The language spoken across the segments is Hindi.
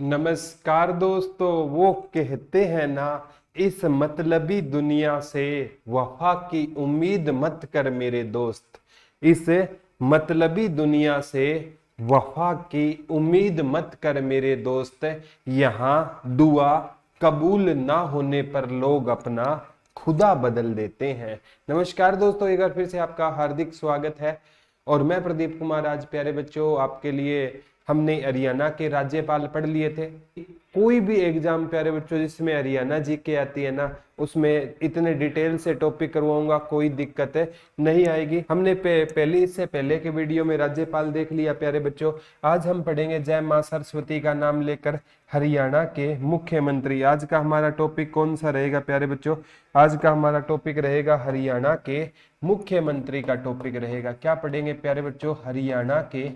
नमस्कार दोस्तों। वो कहते हैं ना, इस मतलबी दुनिया से वफा की उम्मीद मत कर मेरे दोस्त। इस मतलबी दुनिया से वफा की उम्मीद मत कर मेरे दोस्त। यहाँ दुआ कबूल ना होने पर लोग अपना खुदा बदल देते हैं। नमस्कार दोस्तों, एक बार फिर से आपका हार्दिक स्वागत है। और मैं प्रदीप कुमार। आज प्यारे बच्चों आपके लिए हमने हरियाणा के राज्यपाल पढ़ लिए थे। कोई भी एग्जाम प्यारे बच्चों जिसमें हरियाणा जीके आती है ना, उसमें इतने डिटेल से टॉपिक करवाऊंगा, कोई दिक्कत नहीं आएगी। हमने इससे पहले के वीडियो में राज्यपाल देख लिया प्यारे बच्चों। आज हम पढ़ेंगे जय मां सरस्वती का नाम लेकर हरियाणा के मुख्यमंत्री। आज का हमारा टॉपिक कौन सा रहेगा प्यारे बच्चों? आज का हमारा टॉपिक रहेगा हरियाणा के मुख्यमंत्री का टॉपिक रहेगा। क्या पढ़ेंगे प्यारे बच्चों? हरियाणा के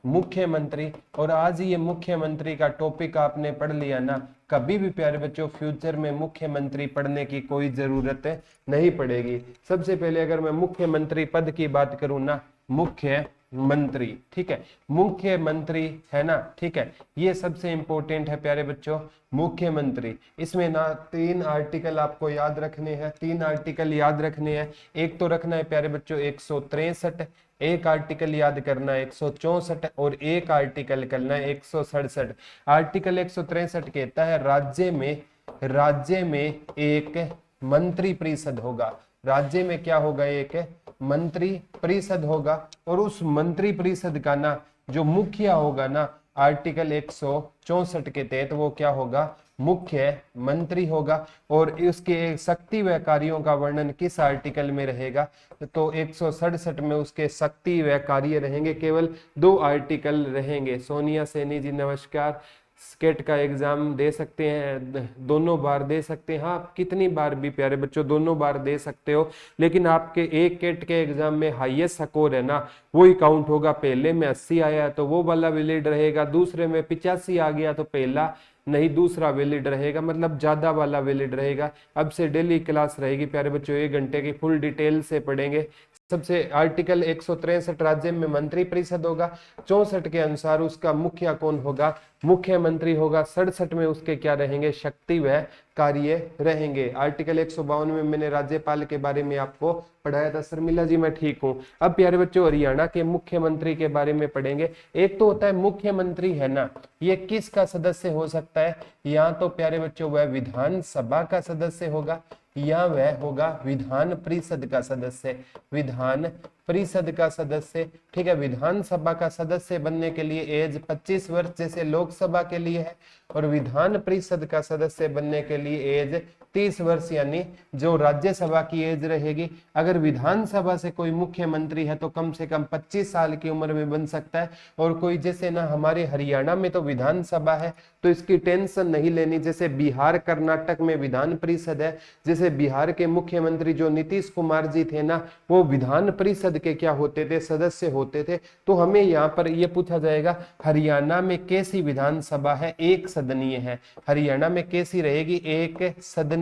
मुख्यमंत्री। और आज ये मुख्यमंत्री का टॉपिक आपने पढ़ लिया ना, कभी भी प्यारे बच्चों फ्यूचर में मुख्यमंत्री पढ़ने की कोई जरूरत नहीं पड़ेगी। सबसे पहले अगर मैं मुख्यमंत्री पद की बात करूं ना, मुख्यमंत्री, ठीक है, मुख्यमंत्री है ना, ठीक है, ये सबसे इंपॉर्टेंट है प्यारे बच्चों। मुख्यमंत्री, इसमें ना 3 आर्टिकल आपको याद रखने हैं। 3 आर्टिकल याद रखने हैं। एक तो रखना है प्यारे बच्चों 163, एक आर्टिकल याद करना है 164 और एक आर्टिकल करना है 167। आर्टिकल 163 कहता है राज्य में एक मंत्री परिषद होगा। राज्य में क्या होगा? एक मंत्री परिषद होगा। और उस मंत्री परिषद का ना जो मुखिया होगा ना, आर्टिकल 164 के तहत वो क्या होगा? मुख्य मंत्री होगा। और उसके शक्ति व कार्यों का वर्णन किस आर्टिकल में रहेगा? तो 167 में उसके शक्ति व कार्य रहेंगे। केवल 2 आर्टिकल रहेंगे। सोनिया सैनी जी नमस्कार। स्केट का एग्जाम दे सकते हैं, दोनों बार दे सकते हैं। हाँ, कितनी बार भी प्यारे बच्चों दोनों बार दे सकते हो, लेकिन आपके एक केट के एग्जाम में हाईएस्ट स्कोर है ना, वही काउंट होगा। पहले में 80 आया तो वो वाला वैलिड रहेगा, दूसरे में 85 आ गया तो पहला नहीं दूसरा वैलिड रहेगा, मतलब ज्यादा वाला वैलिड रहेगा। अब से डेली क्लास रहेगी प्यारे बच्चों, 1 घंटे की फुल डिटेल से पढ़ेंगे। सबसे आर्टिकल 163 राज्य में मंत्री परिषद होगा। 64 के अनुसार उसका मुखिया कौन होगा? मुख्यमंत्री होगा। 67 में उसके क्या रहेंगे? शक्ति व कार्य रहेंगे। आर्टिकल 152 में मैंने राज्यपाल के बारे में आपको पढ़ाया था। शर्मिला जी मैं ठीक हूँ। अब प्यारे बच्चों हरियाणा के मुख्यमंत्री के बारे में पढ़ेंगे। एक तो होता है मुख्यमंत्री है ना, ये किसका सदस्य हो सकता है? या तो प्यारे बच्चों वह विधानसभा का सदस्य होगा, या वह होगा विधान परिषद का सदस्य। विधान परिषद का सदस्य, ठीक है। विधानसभा का सदस्य बनने के लिए एज 25 वर्ष जैसे लोकसभा के लिए है, और विधान परिषद का सदस्य बनने के लिए एज 30 वर्ष यानी जो राज्यसभा की एज रहेगी। अगर विधानसभा से कोई मुख्यमंत्री है तो कम से कम 25 साल की उम्र में बन सकता है। और कोई जैसे ना हमारे हरियाणा में तो विधानसभा है तो इसकी टेंशन नहीं लेनी। जैसे बिहार कर्नाटक में विधान परिषद है, जैसे बिहार के मुख्यमंत्री जो नीतीश कुमार जी थे ना, वो विधान परिषद के क्या होते थे? सदस्य होते थे। तो हमें यहाँ पर ये पूछा जाएगा हरियाणा में कैसी विधानसभा है? एक सदनीय है। हरियाणा में कैसी रहेगी? एक सदनीय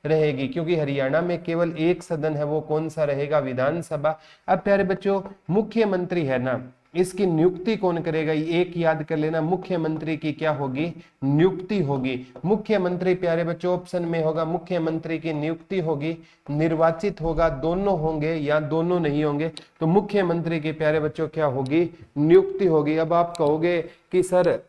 रहेगी, क्योंकि हरियाणा में केवल एक सदन है। वो कौन सा रहेगा? विधानसभा। अब प्यारे बच्चों मुख्यमंत्री है ना, इसकी नियुक्ति कौन करेगा? एक याद कर लेना, मुख्यमंत्री की क्या होगी? नियुक्ति होगी। मुख्यमंत्री प्यारे बच्चों ऑप्शन में होगा, मुख्यमंत्री की नियुक्ति होगी। निर्वाचित होगा, दोनों होंगे या दोनों नहीं होंगे। तो मुख्यमंत्री की प्यारे बच्चों क्या होगी? नियुक्ति होगी। अब आप कहोगे कि सर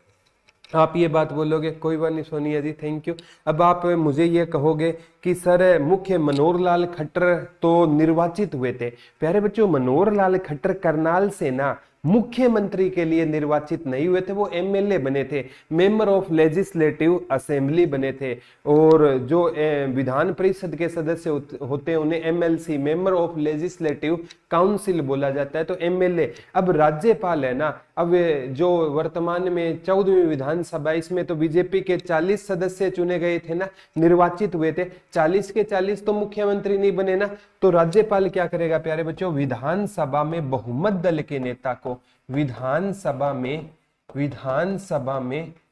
आप ये बात बोलोगे, कोई बात नहीं सोनिया जी, थैंक यू। अब आप मुझे ये कहोगे कि सर मुख्य मनोहर लाल खट्टर तो निर्वाचित हुए थे। प्यारे बच्चों मनोहर लाल खट्टर करनाल से ना मुख्यमंत्री के लिए निर्वाचित नहीं हुए थे, वो एमएलए बने थे, मेंबर ऑफ लेजिस्लेटिव असेंबली बने थे। और जो विधान परिषद के सदस्य होते हैं उन्हें MLC, member of legislative council बोला जाता है, तो एमएलए। अब राज्यपाल है ना, अब जो वर्तमान में 14वीं विधानसभा, इसमें तो बीजेपी के 40 सदस्य चुने गए थे ना, निर्वाचित हुए थे। 40 के 40 तो मुख्यमंत्री नहीं बने ना, तो राज्यपाल क्या करेगा प्यारे बच्चों? विधानसभा में बहुमत दल के नेता को, विधानसभा में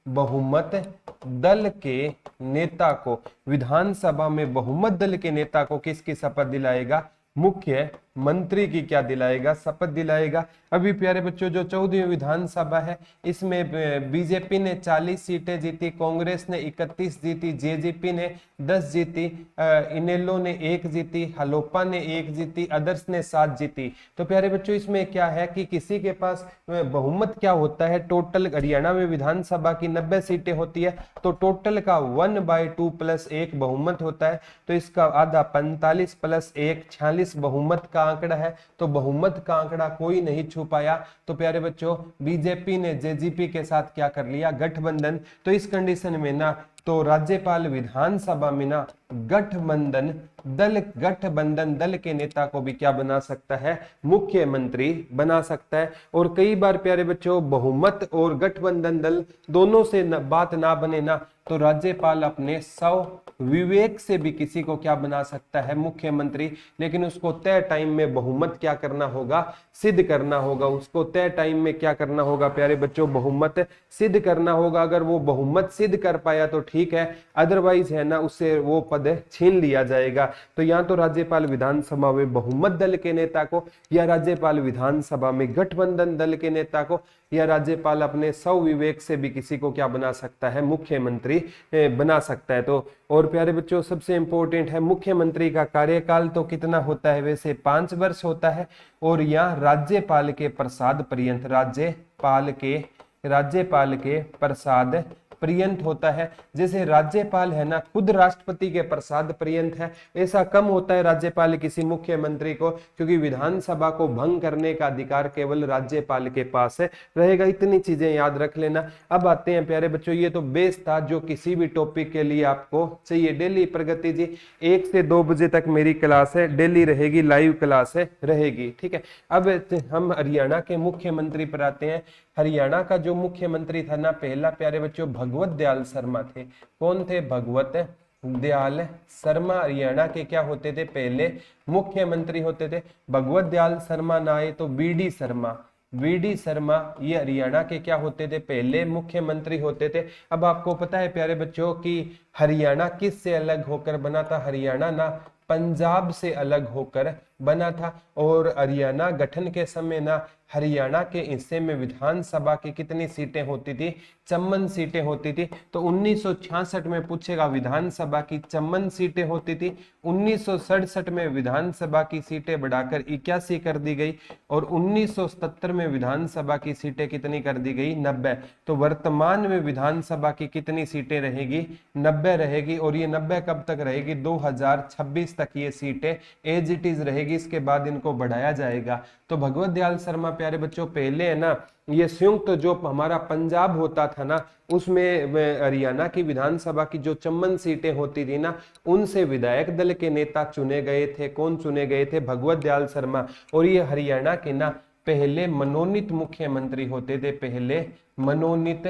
बहुमत दल के नेता को, विधानसभा में बहुमत दल के नेता को किसकी शपथ दिलाएगा? मंत्री की क्या दिलाएगा, शपथ दिलाएगा। अभी प्यारे बच्चों जो 14वीं विधानसभा है इसमें बीजेपी ने 40 सीटें जीती, कांग्रेस ने 31 जीती, जेजेपी ने 10 जीती, इनेलो ने 1 जीती, हलोपा ने 1 जीती, अदर्स ने 7 जीती। तो प्यारे बच्चों इसमें क्या है कि किसी के पास बहुमत क्या होता है, टोटल हरियाणा में विधानसभा की 90 सीटें होती है तो टोटल का 1/2 + 1 बहुमत होता है। तो इसका आधा 45 + 1 46 बहुमत का आंकड़ा है। तो बहुमत का आंकड़ा कोई नहीं छू पाया। तो प्यारे बच्चों बीजेपी ने जेजेपी के साथ क्या कर लिया, गठबंधन। तो इस कंडीशन में ना तो राज्यपाल विधानसभा में ना गठबंधन दल के नेता को भी क्या बना सकता है, मुख्यमंत्री बना सकता है। और कई बार प्यारे बच्चों बहुमत और गठबंधन दल दोनों से बात ना बने ना तो राज्यपाल अपने विवेक से भी किसी को क्या बना सकता है, मुख्यमंत्री। लेकिन उसको तय टाइम में बहुमत क्या करना होगा, सिद्ध करना होगा। उसको तय टाइम में क्या करना होगा प्यारे बच्चों, बहुमत सिद्ध करना होगा। अगर वो बहुमत सिद्ध कर पाया तो ठीक है, अदरवाइज है ना उससे वो पद छीन लिया जाएगा। तो या तो राज्यपाल विधानसभा में बहुमत दल के नेता को, या राज्यपाल विधानसभा में गठबंधन दल के नेता को, या राज्यपाल अपने विवेक से भी किसी को क्या बना सकता है, मुख्यमंत्री बना सकता है। तो और प्यारे बच्चों सबसे इंपॉर्टेंट है मुख्यमंत्री का कार्यकाल तो कितना होता है, वैसे 5 वर्ष होता है। और यहाँ राज्यपाल के प्रसाद पर्यंत, राज्यपाल के प्रसाद पर्यंत होता है। जैसे राज्यपाल है ना खुद राष्ट्रपति के प्रसाद पर्यंत है, ऐसा कम होता है राज्यपाल किसी मुख्यमंत्री को, क्योंकि विधानसभा को भंग करने का अधिकार केवल राज्यपाल के पास है रहेगा। इतनी चीजें याद रख लेना। अब आते हैं प्यारे बच्चों, ये तो बेस था जो किसी भी टॉपिक के लिए आपको चाहिए। डेली प्रगति जी 1 से 2 बजे तक मेरी क्लास है, डेली रहेगी, लाइव क्लास है रहेगी, ठीक है। अब हम हरियाणा के मुख्यमंत्री पर आते हैं। हरियाणा का जो मुख्यमंत्री था ना पहला प्यारे बच्चों भगवत दयाल शर्मा थे। कौन थे, भगवत दयाल शर्मा हरियाणा के क्या होते थे, पहले मुख्यमंत्री होते थे। भगवत दयाल शर्मा ना आए तो वीडी शर्मा ये हरियाणा के क्या होते थे, पहले मुख्यमंत्री होते थे। अब आपको पता है प्यारे बच्चों कि हरियाणा किस से अलग होकर बना था, हरियाणा ना पंजाब से अलग होकर बना था। और हरियाणा गठन के समय ना हरियाणा के हिस्से में विधानसभा की कितनी सीटें होती थी, 54 सीटें होती थी। तो 1966 में पूछेगा विधानसभा की 54 सीटें होती थी। 1967 में विधानसभा की सीटें बढ़ाकर 81 कर दी गई और 1977 में विधानसभा की सीटें कितनी कर दी गई, 90। तो वर्तमान में विधानसभा की कितनी सीटें रहेगी, 90 रहेगी। और ये 90 कब तक रहेगी, 2026 तक ये सीटें एज इट इज रहेगी। इसके बाद इनको बढ़ाया जाएगा। तो भगवत दयाल शर्मा प्यारे बच्चों पहले है ना ये संयुक्त जो हमारा पंजाब होता था ना उसमें हरियाणा की विधानसभा की जो 54 सीटें होती थी ना उनसे विधायक दल के नेता चुने गए थे। कौन चुने गए थे, भगवत दयाल शर्मा। और ये हरियाणा के ना पहले मनोनीत मुख्यमंत्री होते थे, पहले मनोनीत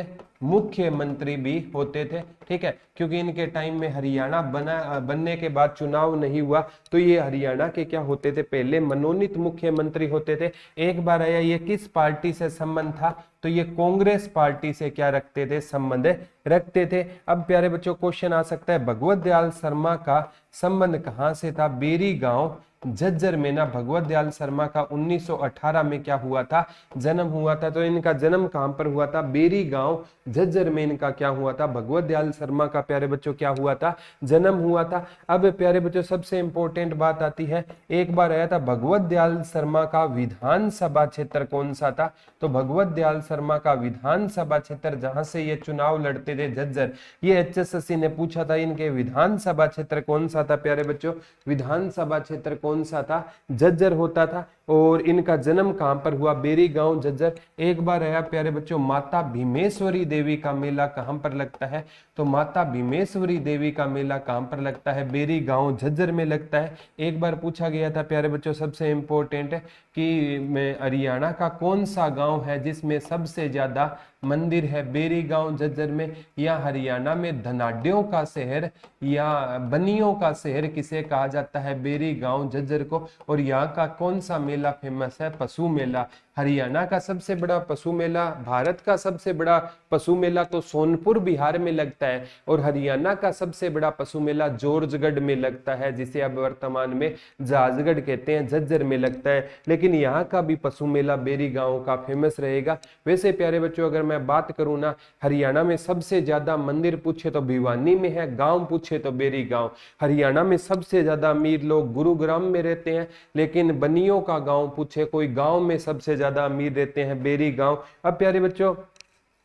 मुख्यमंत्री भी होते थे, ठीक है। क्योंकि इनके टाइम में हरियाणा बनने के बाद चुनाव नहीं हुआ तो ये हरियाणा के क्या होते थे, पहले मनोनीत मुख्यमंत्री होते थे। एक बार आया ये किस पार्टी से संबंध था, तो ये कांग्रेस पार्टी से क्या रखते थे, संबंध रखते थे। अब प्यारे बच्चों क्वेश्चन आ सकता है भगवत दयाल शर्मा का संबंध कहां से था, बेरी गांव झज्जर में ना भगवत दयाल शर्मा का 1918 में क्या हुआ था, जन्म हुआ था। तो इनका जन्म कहां पर हुआ था, बेरी गांव झज्जर में इनका क्या हुआ था, भगवत दयाल शर्मा का प्यारे बच्चों क्या हुआ था, जन्म हुआ था। अब प्यारे बच्चों सबसे इंपॉर्टेंट बात आती है, एक बार आया था भगवत दयाल शर्मा का विधानसभा क्षेत्र कौन सा था, तो भगवत दयाल शर्मा का विधानसभा क्षेत्र जहां से ये चुनाव लड़ते थे झज्जर, ये एचएसएससी ने पूछा था इनके विधानसभा क्षेत्र कौन सा था प्यारे बच्चों, विधानसभा क्षेत्र कौन सा था, झज्जर होता था। और इनका जन्म कहां पर हुआ, बेरी गांव झज्जर। एक बार आया प्यारे बच्चों माता भीमेश्वरी देवी का मेला कहां पर लगता है, तो माता भीमेश्वरी देवी का मेला कहां पर लगता है, बेरी गांव झज्जर में लगता है। एक बार पूछा गया था प्यारे बच्चों सबसे इंपॉर्टेंट है कि हरियाणा का कौन सा गांव है जिसमें सबसे ज्यादा मंदिर है, बेरी गांव झज्जर में या हरियाणा में धनाढ्यों का शहर या बनियों का शहर किसे कहा जाता है, बेरी गांव झज्जर को। और यहाँ का कौन सा मेला फेमस है? पशु मेला। हरियाणा का सबसे बड़ा पशु मेला, भारत का सबसे बड़ा पशु मेला तो सोनपुर बिहार में लगता है, और हरियाणा का सबसे बड़ा पशु मेला जॉर्जगढ़ में लगता है, जिसे अब वर्तमान में जाजगढ़ कहते हैं, झज्जर में लगता है। लेकिन यहाँ का भी पशु मेला बेरी गांव का फेमस रहेगा। वैसे प्यारे बच्चों, अगर मैं बात करूँ ना, हरियाणा में सबसे ज्यादा मंदिर पूछे तो भिवानी में है, गांव पूछे तो बेरी गांव। हरियाणा में सबसे ज्यादा अमीर लोग गुरुग्राम में रहते हैं, लेकिन बनियों का गांव पूछे कोई, गांव में सबसे ज्यादा अमीर रहते हैं बेरी गांव। अब प्यारे बच्चों,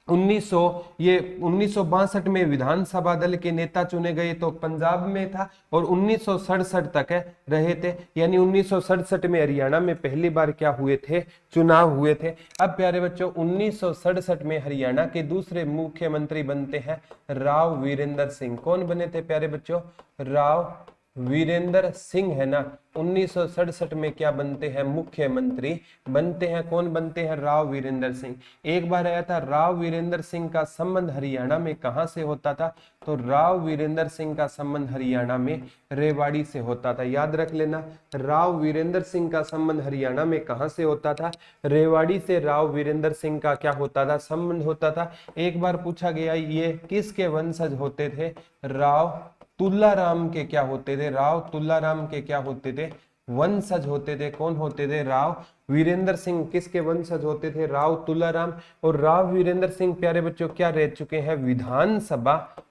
1962 में विधानसभा दल के नेता चुने गए तो पंजाब में था, और 1967 तक रहे थे, यानी 1967 में हरियाणा में पहली बार क्या हुए थे? चुनाव हुए थे। अब प्यारे बच्चों, 1967 में हरियाणा के दूसरे मुख्यमंत्री बनते हैं राव वीरेंद्र सिंह। कौन बने थे प्यारे बच्चों? राव वीरेंद्र सिंह, है ना। 1967 में क्या बनते हैं? मुख्यमंत्री बनते हैं। कौन बनते हैं? राव वीरेंद्र सिंह। एक बार आया था, राव वीरेंद्र सिंह का संबंध हरियाणा में कहां से होता था? तो राव वीरेंद्र सिंह का संबंध हरियाणा में रेवाड़ी से होता था। याद रख लेना, राव वीरेंद्र सिंह का संबंध हरियाणा में कहां से होता था? रेवाड़ी से राव वीरेंद्र सिंह का क्या होता था? संबंध होता था। एक बार पूछा गया, ये किसके वंशज होते थे? राव तुलाराम के क्या होते थे? राव तुलाराम के क्या होते थे? वंशज होते थे। कौन होते थे? राव वीरेंद्र सिंह किसके वंशज होते थे? राव तुलाराम। और राव वीरेंद्र सिंह प्यारे बच्चों क्या रह चुके हैं?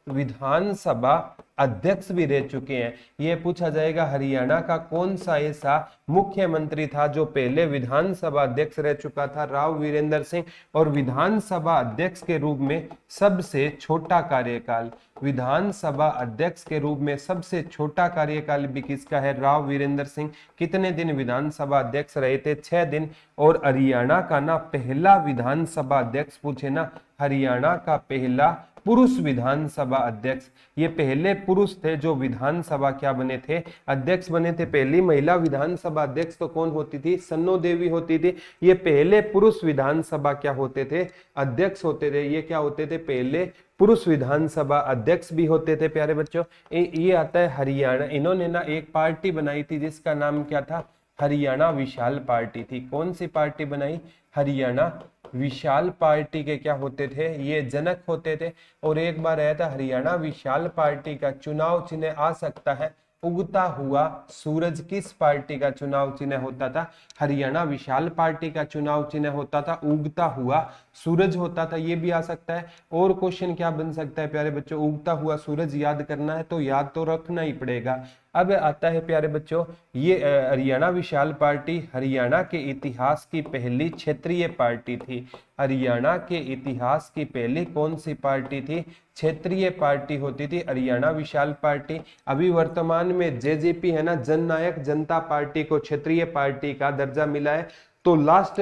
विधानसभा अध्यक्ष भी रह चुके हैं। ये पूछा जाएगा, हरियाणा का कौन सा ऐसा मुख्यमंत्री था जो पहले विधानसभा अध्यक्ष रह चुका था? राव वीरेंद्र सिंह। और विधानसभा अध्यक्ष के रूप में सबसे छोटा कार्यकाल, विधानसभा अध्यक्ष के रूप में सबसे छोटा कार्यकाल भी किसका है? राव वीरेंद्र सिंह। कितने दिन विधानसभा अध्यक्ष रहे थे? 6 दिन। और हरियाणा का ना पहला विधानसभा अध्यक्ष पूछे ना, हरियाणा का पहला पुरुष विधानसभा अध्यक्ष, ये पहले पुरुष थे जो विधानसभा क्या बने थे? अध्यक्ष बने थे। पहली महिला विधानसभा अध्यक्ष तो कौन होती थी? सन्नो देवी होती थी। ये पहले पुरुष विधानसभा क्या होते थे? अध्यक्ष होते थे। ये क्या होते थे? पहले पुरुष विधानसभा अध्यक्ष भी होते थे। प्यारे बच्चों, ये आता है हरियाणा। इन्होंने ना एक पार्टी बनाई थी जिसका नाम क्या था? हरियाणा विशाल पार्टी थी। कौन सी पार्टी बनाई? हरियाणा विशाल पार्टी के क्या होते थे? ये जनक होते थे। और एक बार आया था, हरियाणा विशाल पार्टी का चुनाव चिन्ह आ सकता है उगता हुआ सूरज। किस पार्टी का चुनाव चिन्ह होता था? हरियाणा विशाल पार्टी का चुनाव चिन्ह होता था उगता हुआ सूरज होता था। ये भी आ सकता है। और क्वेश्चन क्या बन सकता है प्यारे बच्चों? उगता हुआ सूरज याद करना है तो याद तो रखना ही पड़ेगा। अब आता है प्यारे बच्चों, ये हरियाणा विशाल पार्टी हरियाणा के इतिहास की पहली क्षेत्रीय पार्टी थी। हरियाणा के इतिहास की पहली कौन सी पार्टी थी? क्षेत्रीय पार्टी होती थी हरियाणा विशाल पार्टी। अभी वर्तमान में जेजेपी है ना, जननायक जनता पार्टी को क्षेत्रीय पार्टी का दर्जा मिला है। तो लास्ट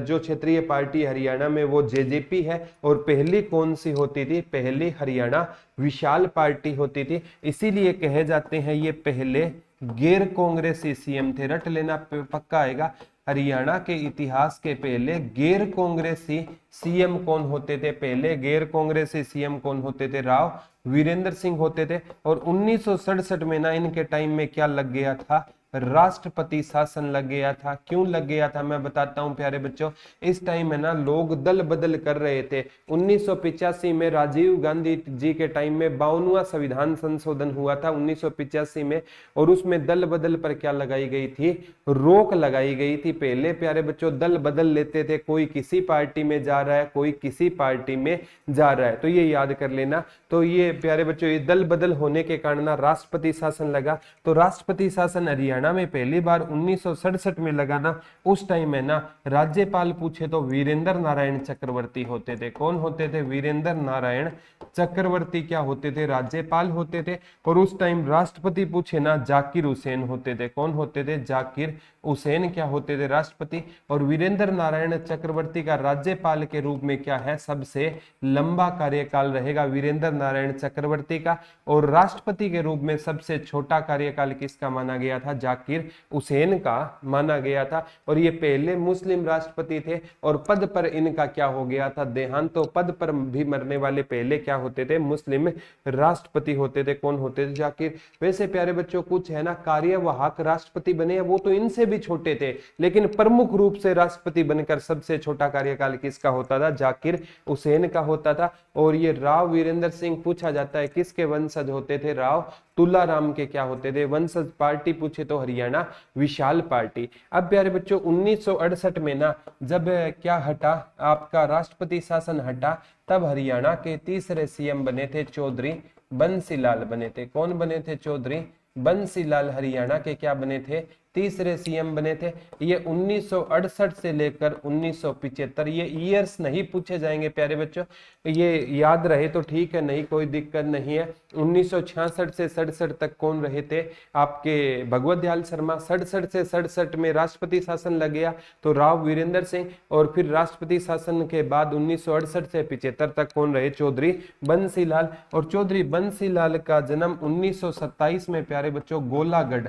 जो क्षेत्रीय पार्टी हरियाणा में वो जेजेपी है। और पहली कौन सी होती थी? पहली हरियाणा विशाल पार्टी होती थी। इसीलिए कहे जाते हैं ये पहले गैर कांग्रेसी सीएम थे। रट लेना, पक्का आएगा। हरियाणा के इतिहास के पहले गैर कांग्रेसी सीएम कौन होते थे? पहले गैर कांग्रेसी सीएम कौन होते थे? राव वीरेंद्र सिंह होते थे। और 1967 में ना इनके टाइम में क्या लग गया था? राष्ट्रपति शासन लग गया था। क्यों लग गया था मैं बताता हूं प्यारे बच्चों। इस टाइम है ना लोग दल बदल कर रहे थे। 1985 में राजीव गांधी जी के टाइम में 52वां संविधान संशोधन हुआ था 1985 में, और उसमें दल बदल पर क्या लगाई गई थी? रोक लगाई गई थी। पहले प्यारे बच्चों दल बदल लेते थे, कोई किसी पार्टी में जा रहा है, कोई किसी पार्टी में जा रहा है, तो ये याद कर लेना। तो ये प्यारे बच्चों ये दल बदल होने के कारण ना राष्ट्रपति शासन लगा। तो राष्ट्रपति शासन हरियाणा में पहली बार 1967 में लगा ना। उस टाइम है ना राज्यपाल पूछे तो वीरेंद्र नारायण चक्रवर्ती होते थे। कौन होते थे? वीरेंद्र नारायण चक्रवर्ती क्या होते थे? राज्यपाल होते थे। और उस टाइम राष्ट्रपति पूछे ना जाकिर हुसैन होते थे। कौन होते थे? जाकिर हुसैन क्या होते थे? राष्ट्रपति। और वीरेंद्र नारायण चक्रवर्ती का राज्यपाल के रूप में क्या है? सबसे लंबा कार्यकाल रहेगा वीरेंद्र नारायण चक्रवर्ती का। और राष्ट्रपति के रूप में सबसे छोटा कार्यकाल किसका माना गया था? जाकिर हुसैन का माना गया था और ये पहले मुस्लिम राष्ट्रपति थे और पद पर इनका क्या हो गया था, देहांत। तो पद पर भी मरने वाले पहले क्या होते थे, मुस्लिम राष्ट्रपति होते थे। कौन होते थे, जाकिर। वैसे प्यारे बच्चों कुछ है ना कार्यवाहक राष्ट्रपति बने, वो तो इनसे भी छोटे थे, लेकिन प्रमुख रूप से राष्ट्रपति बनकर सबसे छोटा कार्यकाल किसका होता था, जाकिर हुसैन का होता था। और ये राव वीरेंद्र सिंह पूछा जाता है किसके वंशज होते थे, राव तुलाराम के क्या होते थे वंशज। पार्टी पूछे तो हरियाणा विशाल पार्टी। अब प्यारे बच्चों 1968 में ना जब क्या हटा, आपका राष्ट्रपति शासन हटा, तब हरियाणा के तीसरे सीएम बने थे चौधरी बंसीलाल बने थे। कौन बने थे, चौधरी बंसीलाल हरियाणा के क्या बने थे, तीसरे सीएम बने थे। ये 1968 से लेकर 1975, ये ईयर्स नहीं पूछे जाएंगे प्यारे बच्चों, ये याद रहे तो ठीक है, नहीं कोई दिक्कत नहीं है। 1966 से 67 तक कौन रहे थे, आपके भगवत दयाल शर्मा। 67 से 67 में राष्ट्रपति शासन लग गया तो राव वीरेंद्र सिंह, और फिर राष्ट्रपति शासन के बाद 1968 से 75 तक कौन रहे, चौधरी बंसीलाल। और चौधरी बंसीलाल का जन्म 1927 में प्यारे बच्चों गोलागढ़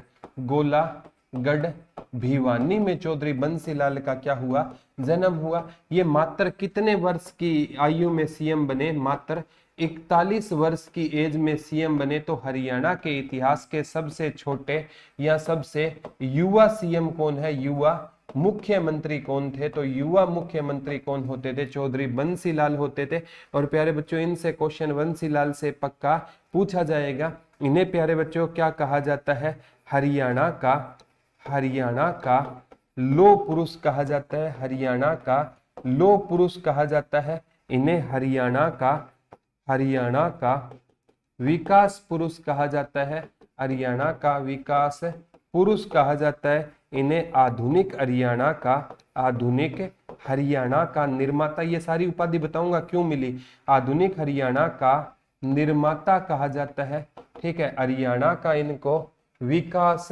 भिवानी में चौधरी बंसीलाल का क्या हुआ, जन्म हुआ। ये मात्र कितने वर्ष की आयु में सीएम बने, मात्र 41 वर्ष की एज में सीएम बने। तो हरियाणा के इतिहास के सबसे छोटे या सबसे युवा सीएम कौन है, युवा मुख्यमंत्री कौन थे, तो युवा मुख्यमंत्री कौन होते थे, चौधरी बंसीलाल होते थे। और प्यारे बच्चों इनसे क्वेश्चन बंसीलाल से पक्का पूछा जाएगा। इन्हें प्यारे बच्चों क्या कहा जाता है, हरियाणा का लौह पुरुष कहा जाता है, हरियाणा का लौह पुरुष कहा जाता है। इन्हें हरियाणा का विकास पुरुष कहा जाता है, हरियाणा का विकास पुरुष कहा जाता है। इन्हें आधुनिक हरियाणा का निर्माता, ये सारी उपाधि बताऊंगा क्यों मिली, आधुनिक हरियाणा का निर्माता कहा जाता है। ठीक है, हरियाणा का इनको विकास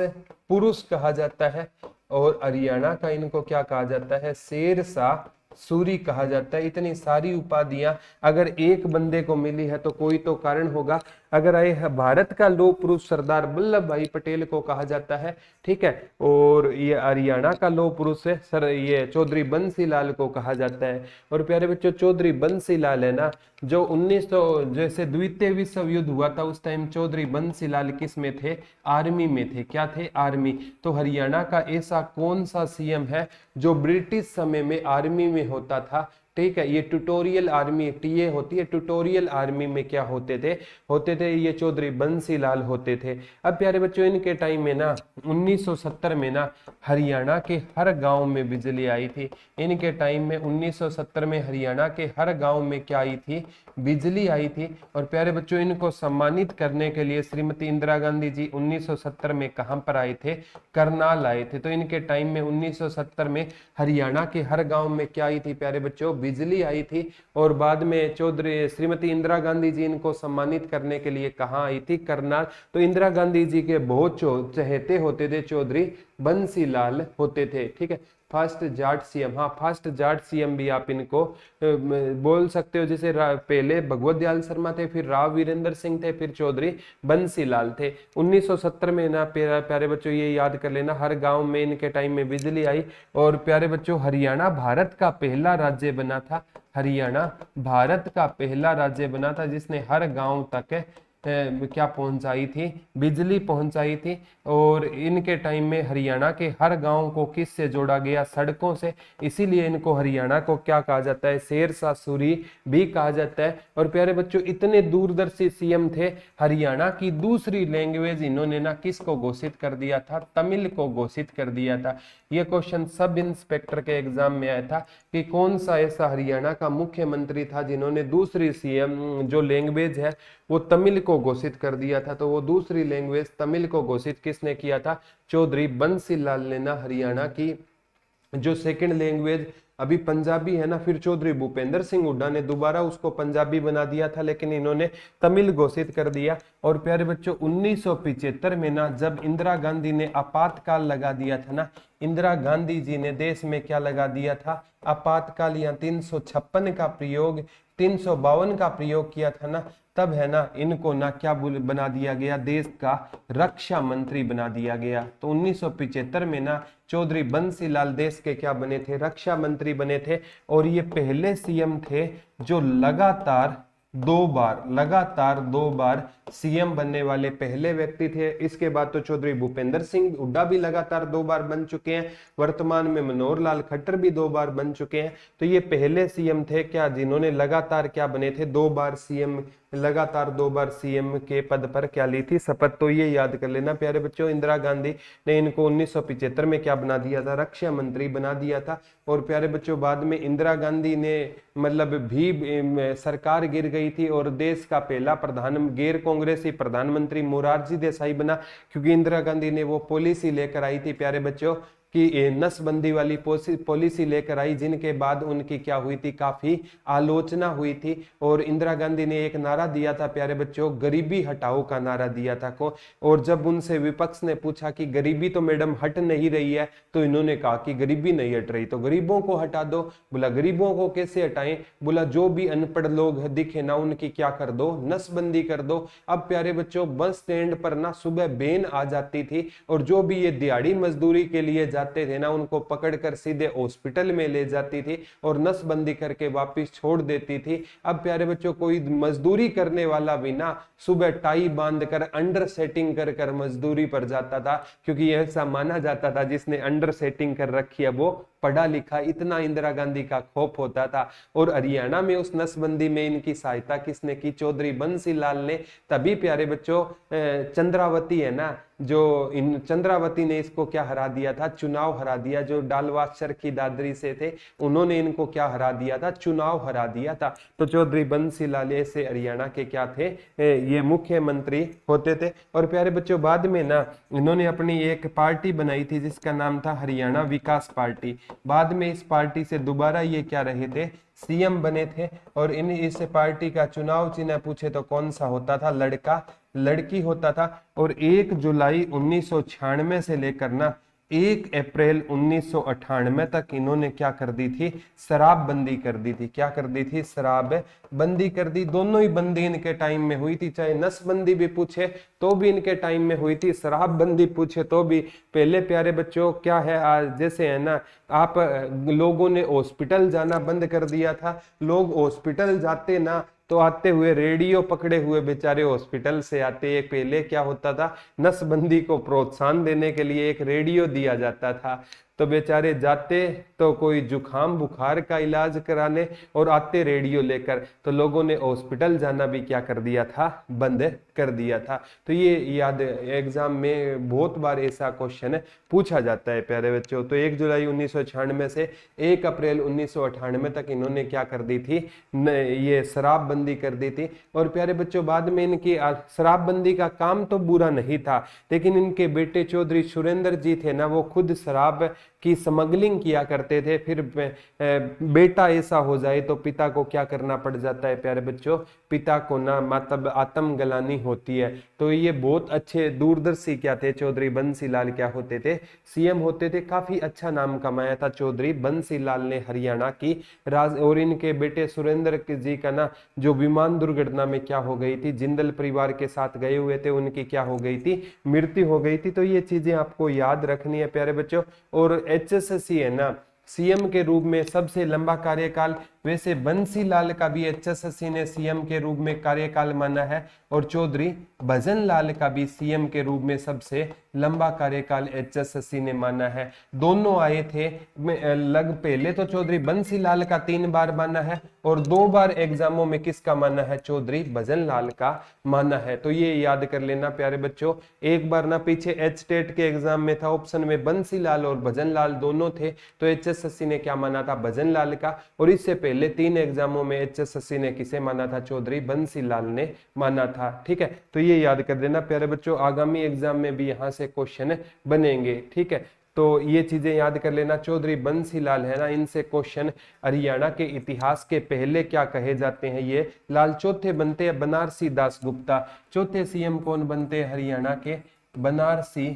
पुरुष कहा जाता है और हरियाणा का इनको क्या कहा जाता है, शेरशाह सूरी कहा जाता है। इतनी सारी उपाधियां अगर एक बंदे को मिली है तो कोई तो कारण होगा। अगर आए भारत का लौह पुरुष सरदार वल्लभ भाई पटेल को कहा जाता है, ठीक है, और ये हरियाणा का लौह पुरुष है सर, ये चौधरी बंसीलाल को कहा जाता है। और प्यारे बच्चों चौधरी बंसीलाल है ना, जो 1900 जैसे द्वितीय विश्व युद्ध हुआ था उस टाइम चौधरी बंसीलाल किस में थे, आर्मी में थे। क्या थे, आर्मी। तो हरियाणा का ऐसा कौन सा सीएम है जो ब्रिटिश समय में आर्मी में होता था, ठीक है, ये ट्यूटोरियल आर्मी, टीए होती है, ट्यूटोरियल आर्मी में क्या होते थे ये चौधरी बंसीलाल होते थे। अब प्यारे बच्चों इनके टाइम में ना 1970 में ना हरियाणा के हर गांव में बिजली आई थी। इनके टाइम में 1970 में हरियाणा के हर गांव में क्या आई थी, बिजली आई थी। और प्यारे बच्चों इनको सम्मानित करने के लिए श्रीमती इंदिरा गांधी जी 1970 में कहां पर आए थे, करनाल आए थे। तो इनके टाइम में 1970 में हरियाणा के हर गांव में क्या आई थी प्यारे बच्चों, बिजली आई थी। और बाद में चौधरी श्रीमती इंदिरा गांधी जी इनको सम्मानित करने के लिए कहां आई थी, करनाल। तो इंदिरा गांधी जी के बहुत चहेते होते थे चौधरी बंसीलाल होते थे। ठीक है, फर्स्ट जाट सीएम, हाँ फर्स्ट जाट सीएम भी आप इनको बोल सकते हो। जैसे पहले भगवत दयाल शर्मा थे, फिर राव वीरेंद्र सिंह थे, फिर चौधरी बंसीलाल थे। 1970 में ना प्यारे बच्चों ये याद कर लेना, हर गांव में इनके टाइम में बिजली आई। और प्यारे बच्चों हरियाणा भारत का पहला राज्य बना था, हरियाणा भारत का पहला राज्य बना था जिसने हर गांव तक क्या पहुंचाई थी, बिजली पहुंचाई थी। और इनके टाइम में हरियाणा के हर गांव को किस से जोड़ा गया, सड़कों से। इसीलिए इनको हरियाणा को क्या कहा जाता है, शेरशाह सूरी भी कहा जाता है। और प्यारे बच्चों इतने दूरदर्शी सीएम थे, हरियाणा की दूसरी लैंग्वेज इन्होंने ना किसको घोषित कर दिया था, तमिल को घोषित कर दिया था। यह क्वेश्चन सब इंस्पेक्टर के एग्जाम में आया था कि कौन सा ऐसा हरियाणा का मुख्यमंत्री था जिन्होंने दूसरी सीएम जो लैंग्वेज है वो तमिल को घोषित कर दिया था। तो वो दूसरी लैंग्वेज तमिल को घोषित किसने किया था, चौधरी बंसीलाल ने ना। हरियाणा की जो सेकंड लैंग्वेज अभी पंजाबी है ना, फिर चौधरी भूपेंद्र सिंह हुड्डा ने दोबारा उसको पंजाबी बना दिया था, लेकिन इन्होंने तमिल घोषित कर दिया। और प्यारे बच्चों 1975 में ना जब इंदिरा गांधी ने आपातकाल लगा दिया था ना, इंदिरा गांधी जी ने देश में क्या लगा दिया था, आपातकाल या 356 का प्रयोग 352 का प्रयोग किया था ना, तब है ना इनको ना क्या बना दिया गया, देश का रक्षा मंत्री बना दिया गया। तो 1975 में ना चौधरी बंसी लाल देश के क्या बने थे, रक्षा मंत्री बने थे। और ये पहले सीएम थे जो लगातार दो बार सीएम बनने वाले पहले व्यक्ति थे। इसके बाद तो चौधरी भूपेंद्र सिंह हुड्डा भी लगातार 2 बार बन चुके हैं। वर्तमान में मनोहर लाल खट्टर भी 2 बार बन चुके हैं। तो ये पहले सीएम थे क्या जिन्होंने लगातार क्या बने थे, 2 बार सीएम, लगातार 2 बार सीएम के पद पर क्या ली थी, शपथ। तो ये याद कर लेना प्यारे बच्चों, इंदिरा गांधी ने इनको 1975 में क्या बना दिया था, रक्षा मंत्री बना दिया था। और प्यारे बच्चों बाद में इंदिरा गांधी ने मतलब भी सरकार गिर गई थी और देश का पहला गैर कांग्रेसी प्रधानमंत्री मोरारजी देसाई बना, क्योंकि इंदिरा गांधी ने वो पॉलिसी लेकर आई थी प्यारे बच्चों कि नसबंदी वाली पॉलिसी लेकर आई, जिनके बाद उनकी क्या हुई थी, काफी आलोचना हुई थी। और इंदिरा गांधी ने एक नारा दिया था प्यारे बच्चों, गरीबी हटाओ का नारा दिया था को। और जब उनसे विपक्ष ने पूछा कि गरीबी तो मैडम हट नहीं रही है, तो इन्होंने कहा कि गरीबी नहीं हट रही तो गरीबों को हटा दो। बोला गरीबों को कैसे हटाएं, बोला जो भी अनपढ़ लोग दिखे ना उनकी क्या कर दो, नसबंदी कर दो। अब प्यारे बच्चों बस स्टैंड पर ना सुबह बेन आ जाती थी और जो भी ये दिहाड़ी मजदूरी के लिए जाते थे ना उनको पकड़कर सीधे हॉस्पिटल में ले जाती थी और नसबंदी करके वापस छोड़ देती थी। अब प्यारे बच्चों कोई मजदूरी करने वाला भी ना सुबह टाई बांधकर अंडर सेटिंग कर कर मजदूरी पर जाता था, क्योंकि ऐसा माना जाता था जिसने अंडर सेटिंग कर रखी है वो पढ़ा लिखा, इतना इंदिरा गांधी का खौफ होता था। और हरियाणा में उस नसबंदी में इनकी सहायता किसने की, चौधरी बंसी लाल ने। तभी प्यारे बच्चों चंद्रावती है ना, जो इन चंद्रावती ने इसको क्या हरा दिया था, चुनाव हरा दिया। जो डालवास चरखी दादरी से थे उन्होंने इनको क्या हरा दिया था, चुनाव हरा दिया था। तो चौधरी बंसी लाल ऐसे हरियाणा के क्या थे, ये मुख्यमंत्री होते थे। और प्यारे बच्चों बाद में ना इन्होंने अपनी एक पार्टी बनाई थी जिसका नाम था हरियाणा विकास पार्टी। बाद में इस पार्टी से दोबारा ये क्या रहे थे, सीएम बने थे। और इस पार्टी का चुनाव चिन्ह पूछे तो कौन सा होता था, लड़का लड़की होता था। और 1 जुलाई 1996 से लेकर ना 1 अप्रैल 1998 तक इन्होंने क्या कर दी थी, शराबबंदी कर दी थी। क्या कर दी थी, शराबबंदी कर दी। दोनों ही बंदी इनके टाइम में हुई थी, चाहे नसबंदी भी पूछे तो भी इनके टाइम में हुई थी, शराबबंदी पूछे तो भी। पहले प्यारे बच्चों क्या है, आज जैसे है ना आप लोगों ने हॉस्पिटल जाना बंद कर दिया था। लोग हॉस्पिटल जाते ना तो आते हुए रेडियो पकड़े हुए बेचारे हॉस्पिटल से आते। एक पहले क्या होता था, नसबंदी को प्रोत्साहन देने के लिए एक रेडियो दिया जाता था, तो बेचारे जाते तो कोई जुखाम बुखार का इलाज कराने और आते रेडियो लेकर। तो लोगों ने हॉस्पिटल जाना भी क्या कर दिया था, बंद कर दिया था। तो ये याद एग्जाम में बहुत बार ऐसा क्वेश्चन पूछा जाता है प्यारे बच्चों। तो 1 जुलाई 1996 से 1 अप्रैल 1998 तक इन्होंने क्या कर दी थी, ये शराबबंदी कर दी थी। और प्यारे बच्चों बाद में इनकी शराबबंदी का काम तो बुरा नहीं था, लेकिन इनके बेटे चौधरी सुरेंद्र जी थे ना, वो खुद शराब की स्मगलिंग किया करते थे। फिर बेटा ऐसा हो जाए तो पिता को क्या करना पड़ जाता है प्यारे बच्चों, पिता को ना मतलब आत्मग्लानि होती है। तो ये बहुत अच्छे दूरदर्शी क्या थे, चौधरी बंसी लाल क्या होते थे, सीएम होते थे। काफी अच्छा नाम कमाया था चौधरी बंसी लाल ने हरियाणा की राज। और इनके बेटे सुरेंद्र जी का ना जो विमान दुर्घटना में क्या हो गई थी, जिंदल परिवार के साथ गए हुए थे, उनकी क्या हो गई थी, मृत्यु हो गई थी। तो ये चीजें आपको याद रखनी है प्यारे बच्चों। और एचएसएससी है ना, सीएम के रूप में सबसे लंबा कार्यकाल, वैसे बंसी लाल का भी एचएसएससी ने सीएम के रूप में कार्यकाल माना है, और चौधरी भजन लाल का भी सीएम के रूप में सबसे लंबा कार्यकाल एचएसएससी ने माना है। दोनों आए थे पहले तो चौधरी बंसी लाल का 3 बार माना है और 2 बार एग्जामों में किसका माना है, चौधरी भजन लाल का माना है। तो ये याद कर लेना प्यारे बच्चों। एक बार ना पीछे एचटेट के एग्जाम में था, ऑप्शन में बंसी लाल और भजन लाल दोनों थे, तो एचएसएससी ने क्या माना था, भजन लाल का। और इससे पहले 3 एग्जामों में एचएसएससी ने किसे माना था, चौधरी बंसी लाल ने माना था। ठीक है, तो ये याद कर देना प्यारे बच्चों, आगामी एग्जाम में भी यहां से क्वेश्चन बनेंगे। ठीक है, तो ये चीजें याद कर लेना। चौधरी बंसी लाल है ना, इनसे क्वेश्चन हरियाणा के इतिहास के पहले क्या कहे जाते हैं ये लाल। चौथे बनते हैं बनारसी दास गुप्ता। चौथे सीएम कौन बनते हैं हरियाणा के, बनारसी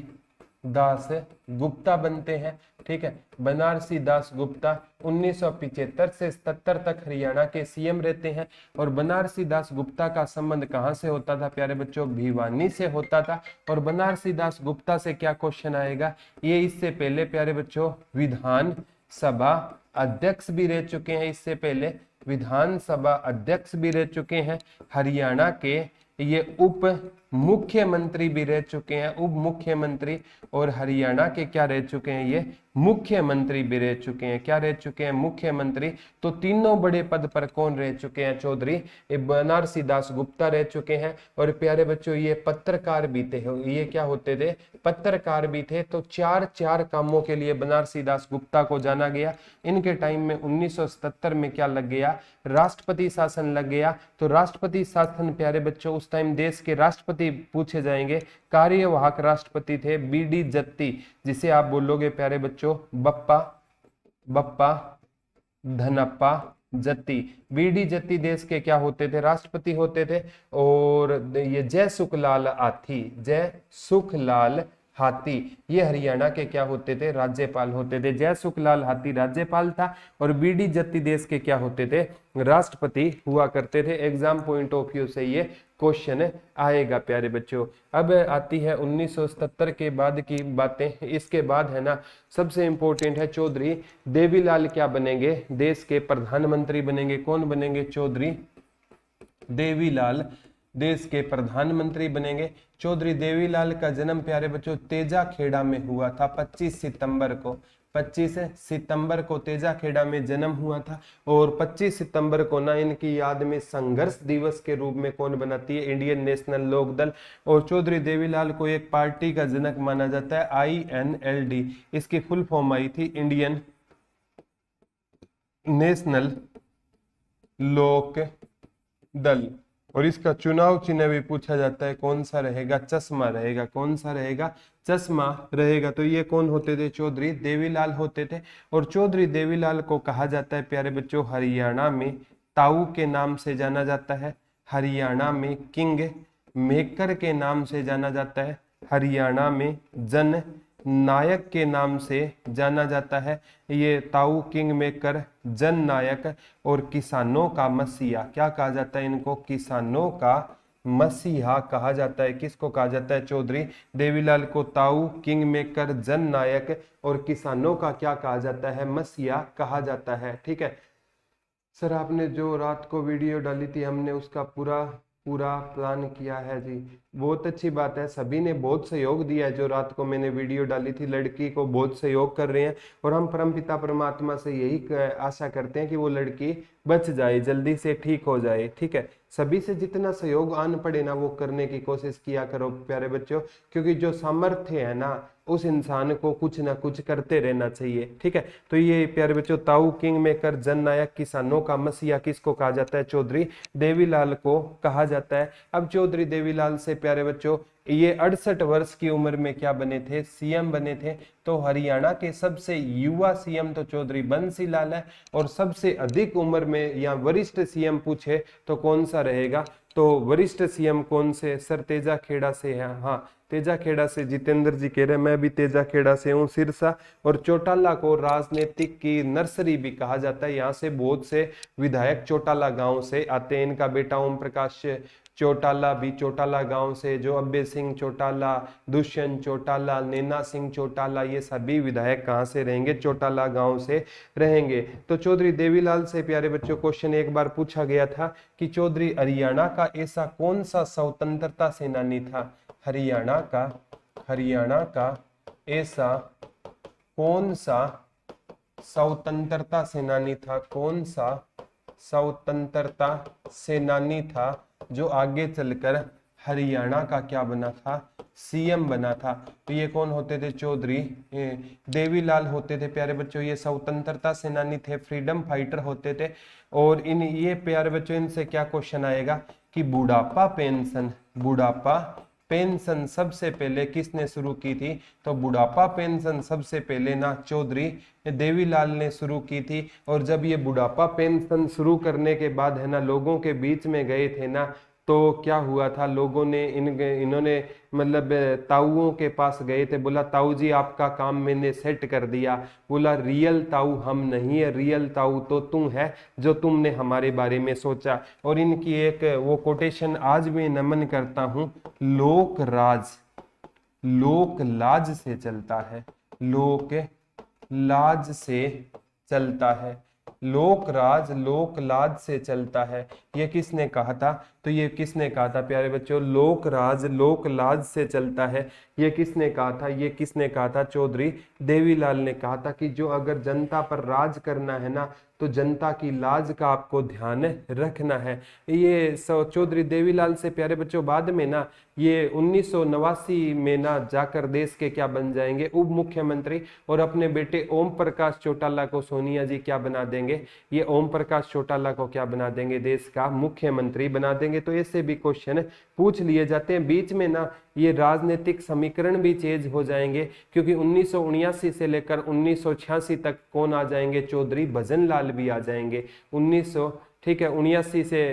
दास गुप्ता बनते हैं। ठीक है, बनारसी दास गुप्ता 1975 से 77 तक हरियाणा के सीएम रहते हैं। और बनारसी दास गुप्ता का संबंध कहां से होता था प्यारे बच्चों? भिवानी से होता था। और बनारसी दास गुप्ता से क्या क्वेश्चन आएगा? ये इससे पहले प्यारे बच्चों विधान सभा अध्यक्ष भी रह चुके हैं, इससे पहले विधानसभा अध्यक्ष भी रह चुके हैं। हरियाणा के ये उप मुख्यमंत्री भी रह चुके हैं, उप मुख्यमंत्री। और हरियाणा के क्या रह चुके हैं? ये मुख्यमंत्री भी रह चुके हैं। क्या रह चुके हैं? मुख्यमंत्री। तो तीनों बड़े पद पर कौन रह चुके हैं? चौधरी बनारसी दास गुप्ता रह चुके हैं। और प्यारे बच्चों ये पत्रकार भी थे, ये क्या होते थे? पत्रकार भी थे। तो चार कामों के लिए बनारसी दास गुप्ता को जाना गया। इनके टाइम में 1977 में क्या लग गया? राष्ट्रपति शासन लग गया। तो राष्ट्रपति शासन प्यारे बच्चों उस टाइम देश के राष्ट्रपति पूछे जाएंगे। कार्यवाहक राष्ट्रपति थे बीडी जत्ती, जिसे आप बोलोगे प्यारे बच्चों बप्पा बप्पा धनप्पा जत्ती। बीडी जत्ती देश के क्या होते थे? राष्ट्रपति होते थे। और ये जय सुखलाल हाथी, जय सुखलाल हाथी ये हरियाणा के क्या होते थे? राज्यपाल होते थे। जय सुखलाल हाथी राज्यपाल था और बीडी जत्ती देश के क्या होते थे? राष्ट्रपति हुआ करते थे। एग्जाम पॉइंट ऑफ व्यू से ये क्वेश्चन आएगा प्यारे बच्चों। अब आती है 1977 के बाद की बातें। इसके बाद है ना सबसे इंपॉर्टेंट है चौधरी देवीलाल क्या बनेंगे? देश के प्रधानमंत्री बनेंगे। कौन बनेंगे? चौधरी देवीलाल देश के प्रधानमंत्री बनेंगे। चौधरी देवीलाल का जन्म प्यारे बच्चों तेजाखेड़ा में हुआ था 25 सितंबर को। 25 सितंबर को तेजाखेड़ा में जन्म हुआ था। और 25 सितंबर को ना इनकी याद में संघर्ष दिवस के रूप में कौन बनाती है? Indian national Lokdal. और चौधरी देवीलाल को एक पार्टी का जनक माना जाता है INLD। इसकी फुल फॉर्म आई थी इंडियन नेशनल लोक दल। और इसका चुनाव चिन्ह भी पूछा जाता है, कौन सा रहेगा? चश्मा रहेगा। कौन सा रहेगा? चश्मा रहेगा। तो ये कौन होते थे? चौधरी देवीलाल होते थे। और चौधरी देवीलाल को कहा जाता है प्यारे बच्चों हरियाणा में ताऊ के नाम से जाना जाता है, हरियाणा में किंग मेकर के नाम से जाना जाता है, हरियाणा में जन नायक के नाम से जाना जाता है। ये ताऊ किंग मेकर जन नायक और किसानों का मसीहा क्या कहा जाता है इनको? किसानों का मसीहा कहा जाता है। किसको कहा जाता है? चौधरी देवीलाल को ताऊ किंग मेकर जन नायक और किसानों का क्या कहा जाता है? मसीहा कहा जाता है। ठीक है सर, आपने जो रात को वीडियो डाली थी हमने उसका पूरा प्लान किया है जी। बहुत अच्छी बात है, सभी ने बहुत सहयोग दिया है। जो रात को मैंने वीडियो डाली थी लड़की को बहुत सहयोग कर रहे हैं। और हम परमपिता परमात्मा से यही आशा करते हैं कि वो लड़की बच जाए, जल्दी से ठीक हो जाए। ठीक है, सभी से जितना सहयोग आन पड़े ना वो करने की कोशिश किया करो प्यारे बच्चों, क्योंकि जो सामर्थ्य है ना उस इंसान को कुछ ना कुछ करते रहना चाहिए। ठीक है, तो ये प्यारे बच्चों ताऊ किंग मेकर जन नायक किसानों का मसीहा किसको कहा जाता है? चौधरी देवीलाल को कहा जाता है। अब चौधरी देवीलाल से प्यारे बच्चों ये 68 वर्ष की उम्र में क्या बने थे? सीएम बने थे। तो हरियाणा के सबसे युवा सीएम तो चौधरी बंसी लाल है। और सबसे अधिक उम्र में या वरिष्ठ सीएम पूछे तो कौन सा रहेगा? तो वरिष्ठ सीएम कौन से? सर तेजाखेड़ा से है। हाँ तेजाखेड़ा से जितेंद्र जी कह रहे हैं, मैं भी तेजाखेड़ा से हूँ, सिरसा। और चौटाला को राजनीतिक की नर्सरी भी कहा जाता है। यहाँ से बहुत से विधायक चौटाला गांव से आते हैं। इनका बेटा ओम प्रकाश चौटाला भी चौटाला गांव से, जो अब्बे सिंह चौटाला, दुष्यंत चौटाला, नैना सिंह चौटाला, ये सभी विधायक कहाँ से रहेंगे? चौटाला गांव से रहेंगे। तो चौधरी देवीलाल से प्यारे बच्चों क्वेश्चन एक बार पूछा गया था कि चौधरी हरियाणा का ऐसा कौन सा स्वतंत्रता सेनानी था? हरियाणा का ऐसा कौन सा स्वतंत्रता सेनानी था? कौन सा स्वतंत्रता सेनानी था जो आगे चलकर हरियाणा का क्या बना था? सीएम बना था। तो ये कौन होते थे? चौधरी देवीलाल होते थे प्यारे बच्चों। ये स्वतंत्रता सेनानी थे, फ्रीडम फाइटर होते थे। और इन ये प्यारे बच्चों इनसे क्या क्वेश्चन आएगा कि बुढ़ापा पेंशन सबसे पहले किसने शुरू की थी? तो बुढ़ापा पेंशन सबसे पहले ना चौधरी देवीलाल ने शुरू की थी। और जब ये बुढ़ापा पेंशन शुरू करने के बाद है ना लोगों के बीच में गए थे ना तो क्या हुआ था, लोगों ने इन्होंने मतलब ताऊओं के पास गए थे, बोला ताऊ जी आपका काम मैंने सेट कर दिया। बोला रियल ताऊ हम नहीं है, रियल ताऊ तो तुम है जो तुमने हमारे बारे में सोचा। और इनकी एक वो कोटेशन आज भी नमन करता हूं, लोक राज लोक लाज से चलता है, लोक लाज से चलता है, लोक राज लोक लाज से चलता है। ये किसने कहा था? तो ये किसने कहा था प्यारे बच्चों? लोक राज लोक लाज से चलता है। ये किसने कहा था? ये किसने कहा था? चौधरी देवीलाल ने कहा था कि जो अगर जनता पर राज करना है ना तो जनता की लाज का आपको ध्यान रखना है। ये चौधरी देवीलाल से प्यारे बच्चों बाद में ना ये 1989 में ना जाकर देश के क्या बन जाएंगे? उप मुख्यमंत्री। और अपने बेटे ओम प्रकाश चौटाला को सोनिया जी क्या बना देंगे? ये ओम प्रकाश चौटाला को क्या बना देंगे? देश का मुख्यमंत्री बना देंगे। तो ऐसे भी क्वेश्चन पूछ लिए जाते हैं। बीच में ना ये राजनीतिक समीकरण भी चेंज हो जाएंगे, क्योंकि 1979 से लेकर 1986 तक कौन आ जाएंगे? चौधरी भजनलाल भी आ जाएंगे। 1979 से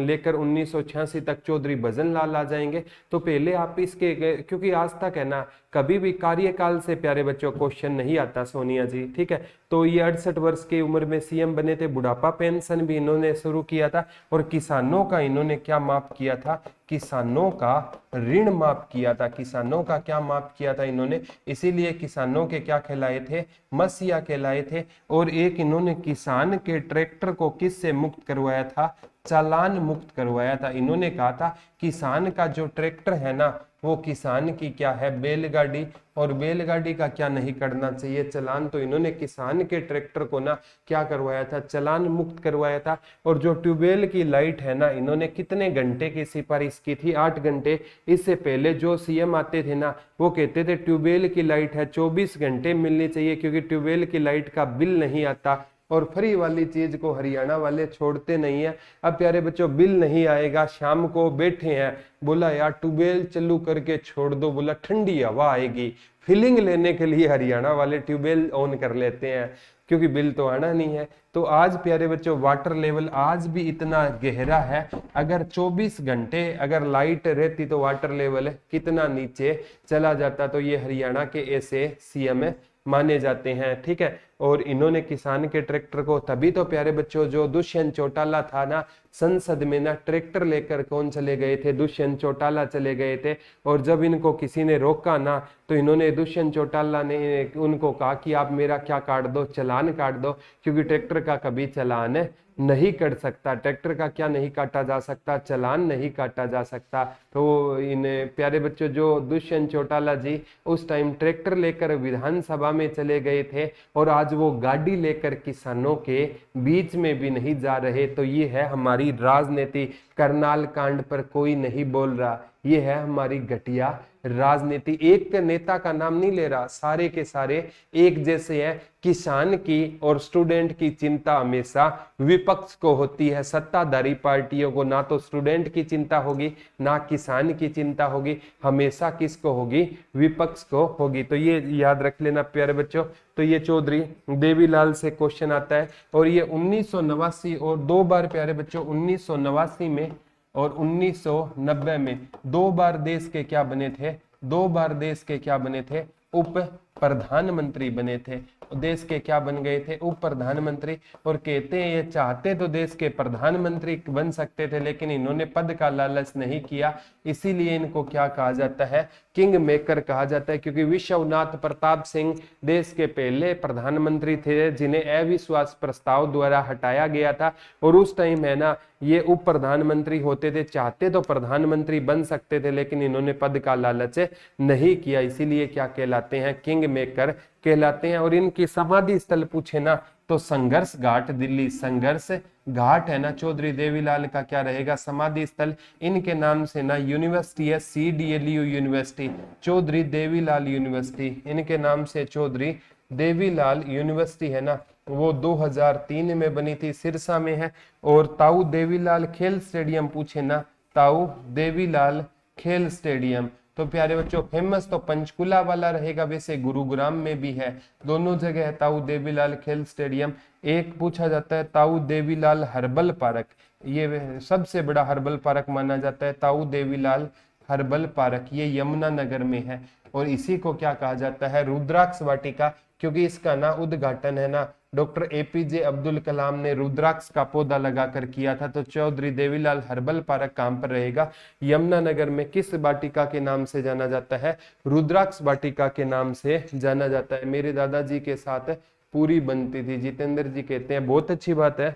लेकर 1986 तक चौधरी भजनलाल आ जाएंगे। तो पहले आप इसके, क्योंकि आज तक है ना कभी भी कार्यकाल से प्यारे बच्चों क्वेश्चन नहीं आता सोनिया जी, ठीक है। तो ये 68 वर्ष की उम्र में सीएम बने थे। बुढ़ापा पेंशन भी इन्होंने शुरू किया था। और किसानों का इन्होंने क्या माफ किया था? किसानों का ऋण माफ किया था। किसानों का क्या माफ किया था इन्होंने? इसीलिए किसानों के क्या कहलाए थे? मसीहा कहलाए थे। और एक इन्होंने किसान के ट्रैक्टर को किससे मुक्त करवाया था? चालान मुक्त करवाया था। इन्होंने कहा था किसान का जो ट्रैक्टर है ना वो किसान की क्या है? बैलगाड़ी। और बैलगाड़ी का क्या नहीं करना चाहिए? चालान। तो इन्होंने किसान के ट्रैक्टर को ना क्या करवाया था? चालान मुक्त करवाया था। और जो ट्यूबवेल की लाइट है ना इन्होंने कितने घंटे की सिफारिश की थी? 8 घंटे। इससे पहले जो सीएम आते थे ना वो कहते थे ट्यूबवेल की लाइट है 24 घंटे मिलनी चाहिए, क्योंकि ट्यूबवेल की लाइट का बिल नहीं आता। और फ्री वाली चीज को हरियाणा वाले छोड़ते नहीं है। अब प्यारे बच्चों बिल नहीं आएगा, शाम को बैठे हैं, बोला यार ट्यूबवेल चालू करके छोड़ दो, बोला ठंडी हवा आएगी। फीलिंग लेने के लिए हरियाणा वाले ट्यूबवेल ऑन कर लेते हैं, क्योंकि बिल तो आना नहीं है। तो आज प्यारे बच्चों वाटर लेवल आज भी इतना गहरा है। अगर 24 घंटे अगर लाइट रहती तो वाटर लेवल कितना नीचे चला जाता। तो ये हरियाणा के ऐसे सीएम माने जाते हैं, ठीक है। और इन्होंने किसान के ट्रैक्टर को, तभी तो प्यारे बच्चों जो दुष्यंत चौटाला था ना संसद में ना ट्रैक्टर लेकर कौन चले गए थे? दुष्यंत चौटाला चले गए थे। और जब इनको किसी ने रोका ना तो इन्होंने, दुष्यंत चौटाला ने उनको कहा कि आप मेरा क्या काट दो? चालान काट दो, क्योंकि ट्रैक्टर का कभी चालान नहीं कर सकता। ट्रैक्टर का क्या नहीं काटा जा सकता? चालान नहीं काटा जा सकता। तो इन प्यारे बच्चों जो दुष्यंत चौटाला जी उस टाइम ट्रैक्टर लेकर विधानसभा में चले गए थे और आज वो गाड़ी लेकर किसानों के बीच में भी नहीं जा रहे। तो ये है हमारी राजनीति। करनाल कांड पर कोई नहीं बोल रहा, ये है हमारी घटिया राजनीति। एक नेता का नाम नहीं ले रहा, सारे के सारे एक जैसे हैं। किसान की और स्टूडेंट की चिंता हमेशा विपक्ष को होती है। सत्ताधारी पार्टियों को ना तो स्टूडेंट की चिंता होगी ना किसान की चिंता होगी, हमेशा किसको होगी? विपक्ष को होगी। तो ये याद रख लेना प्यारे बच्चों। तो ये चौधरी देवीलाल से क्वेश्चन आता है। और ये 1989 और 2 बार प्यारे बच्चों 1989 में और 1990 में 2 बार देश के क्या बने थे? 2 बार देश के क्या बने थे? उप प्रधानमंत्री बने थे। देश के क्या बन गए थे? उप प्रधानमंत्री। और कहते हैं ये चाहते तो देश के प्रधानमंत्री बन सकते थे, लेकिन इन्होंने पद का लालच नहीं किया, इसीलिए इनको क्या कहा जाता है? किंग मेकर कहा जाता है। क्योंकि विश्वनाथ प्रताप सिंह देश के पहले प्रधानमंत्री थे जिन्हें अविश्वास प्रस्ताव द्वारा हटाया गया था। और उस टाइम है ना ये उप प्रधानमंत्री होते थे, चाहते तो प्रधानमंत्री बन सकते थे, लेकिन इन्होंने पद का लालच नहीं किया, इसीलिए क्या कहलाते हैं? किंग मेकर कहलाते हैं। और इनकी समाधि स्थल पूछे ना तो संघर्ष घाट दिल्ली, संघर्ष घाट है ना चौधरी देवीलाल का क्या रहेगा? समाधि स्थल। इनके नाम से ना यूनिवर्सिटी है CDLU university, Chaudhary Devilal university, इनके नाम से चौधरी देवीलाल यूनिवर्सिटी है ना वो 2003 में बनी थी, सिरसा में है। और ताऊ देवीलाल खेल स्टेडियम पूछे ना, ताऊ देवीलाल खेल स्टेडियम तो प्यारे बच्चों फेमस तो पंचकुला वाला रहेगा, वैसे गुरुग्राम में भी है, दोनों जगह है ताऊ देवीलाल खेल स्टेडियम। एक पूछा जाता है ताऊ देवीलाल हर्बल पार्क, ये सबसे बड़ा हर्बल पार्क माना जाता है ताऊ देवीलाल हर्बल पार्क, ये यमुनानगर में है। और इसी को क्या कहा जाता है, रुद्राक्ष वाटिका, क्योंकि इसका ना उद्घाटन है ना डॉक्टर एपीजे अब्दुल कलाम ने रुद्राक्ष का पौधा लगाकर किया था। तो चौधरी देवीलाल हर्बल पार्क कहां पर रहेगा, यमुनानगर में। किस वाटिका के नाम से जाना जाता है, रुद्राक्ष वाटिका के नाम से जाना जाता है। मेरे दादाजी के साथ पूरी बनती थी, जितेंद्र जी कहते हैं, बहुत अच्छी बात है।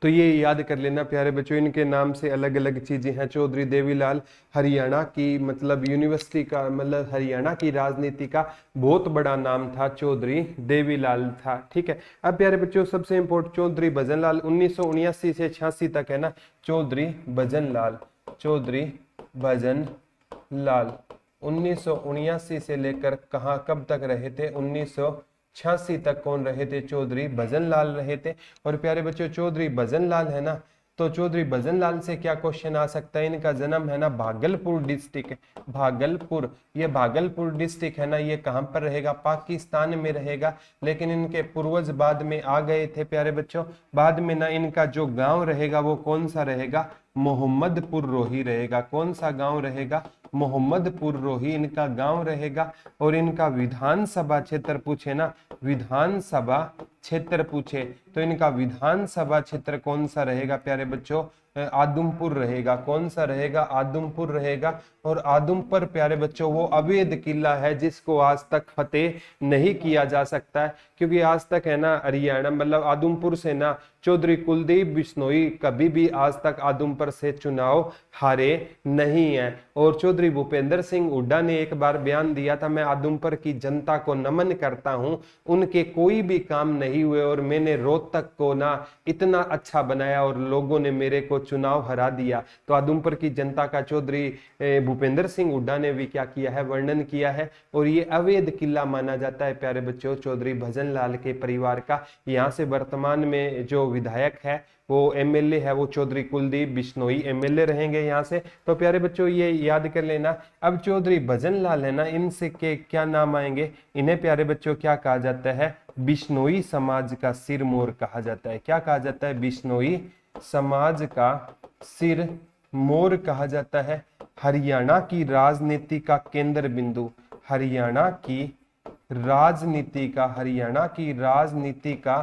तो ये याद कर लेना प्यारे बच्चों, इनके नाम से अलग अलग चीजें हैं। चौधरी देवीलाल हरियाणा की मतलब यूनिवर्सिटी का मतलब हरियाणा की राजनीति का बहुत बड़ा नाम था, चौधरी देवीलाल था। ठीक है, अब प्यारे बच्चों सबसे इंपॉर्टेंट चौधरी भजनलाल 1979 से 86 तक है ना, चौधरी भजनलाल, चौधरी भजनलाल 1979 से लेकर कहाँ कब तक रहे थे, 1986 तक कौन रहे थे, चौधरी भजनलाल रहे थे। और प्यारे बच्चों चौधरी भजनलाल है ना, तो चौधरी भजनलाल से क्या क्वेश्चन आ सकता है, इनका जन्म है ना भागलपुर डिस्ट्रिक्ट, भागलपुर, ये भागलपुर डिस्ट्रिक्ट है ना, ये कहां पर रहेगा, पाकिस्तान में रहेगा। लेकिन इनके पूर्वज बाद में आ गए थे प्यारे बच्चों, बाद में ना इनका जो गांव रहेगा वो कौन सा रहेगा, मोहम्मदपुर रोही रहेगा। कौन सा गांव रहेगा, मोहम्मदपुर रोही इनका गांव रहेगा। और इनका विधानसभा क्षेत्र पूछे ना, विधानसभा क्षेत्र पूछे तो इनका विधानसभा क्षेत्र कौन सा रहेगा प्यारे बच्चों, आदमपुर रहेगा। कौन सा रहेगा, आदमपुर रहेगा। और आदमपुर प्यारे बच्चों वो अवैध किला है जिसको आज तक फतेह नहीं किया जा सकता है, क्योंकि आज तक है ना हरियाणा मतलब आदमपुर से ना चौधरी कुलदीप बिश्नोई कभी भी आज तक आदमपुर से चुनाव हारे नहीं है। और चौधरी भूपेंद्र सिंह हुड्डा ने एक बार बयान दिया था, मैं आदमपुर की जनता को नमन करता हूं, उनके कोई भी काम नहीं हुए और मैंने रोहतक को ना इतना अच्छा बनाया और लोगों ने मेरे को चुनाव हरा दिया। तो आदमपुर की जनता का चौधरी भूपेंद्र सिंह हुड्डा ने भी क्या किया है, वर्णन किया है। और ये अवैध किला माना जाता है प्यारे बच्चों चौधरी भजनलाल के परिवार का। यहाँ से वर्तमान में जो विधायक है वो एमएलए है, वो चौधरी कुलदीप बिश्नोई एमएलए रहेंगे यहाँ से। तो प्यारे बच्चों ये याद कर लेना। अब चौधरी भजनलाल है ना, इनसे के क्या नाम आएंगे, इन्हें प्यारे बच्चों क्या कहा जाता है, बिश्नोई समाज का सिरमौर कहा जाता है। क्या कहा जाता है, बिश्नोई समाज का सिर मोर कहा जाता है। हरियाणा की राजनीति का केंद्र बिंदु, हरियाणा की राजनीति का, हरियाणा की राजनीति का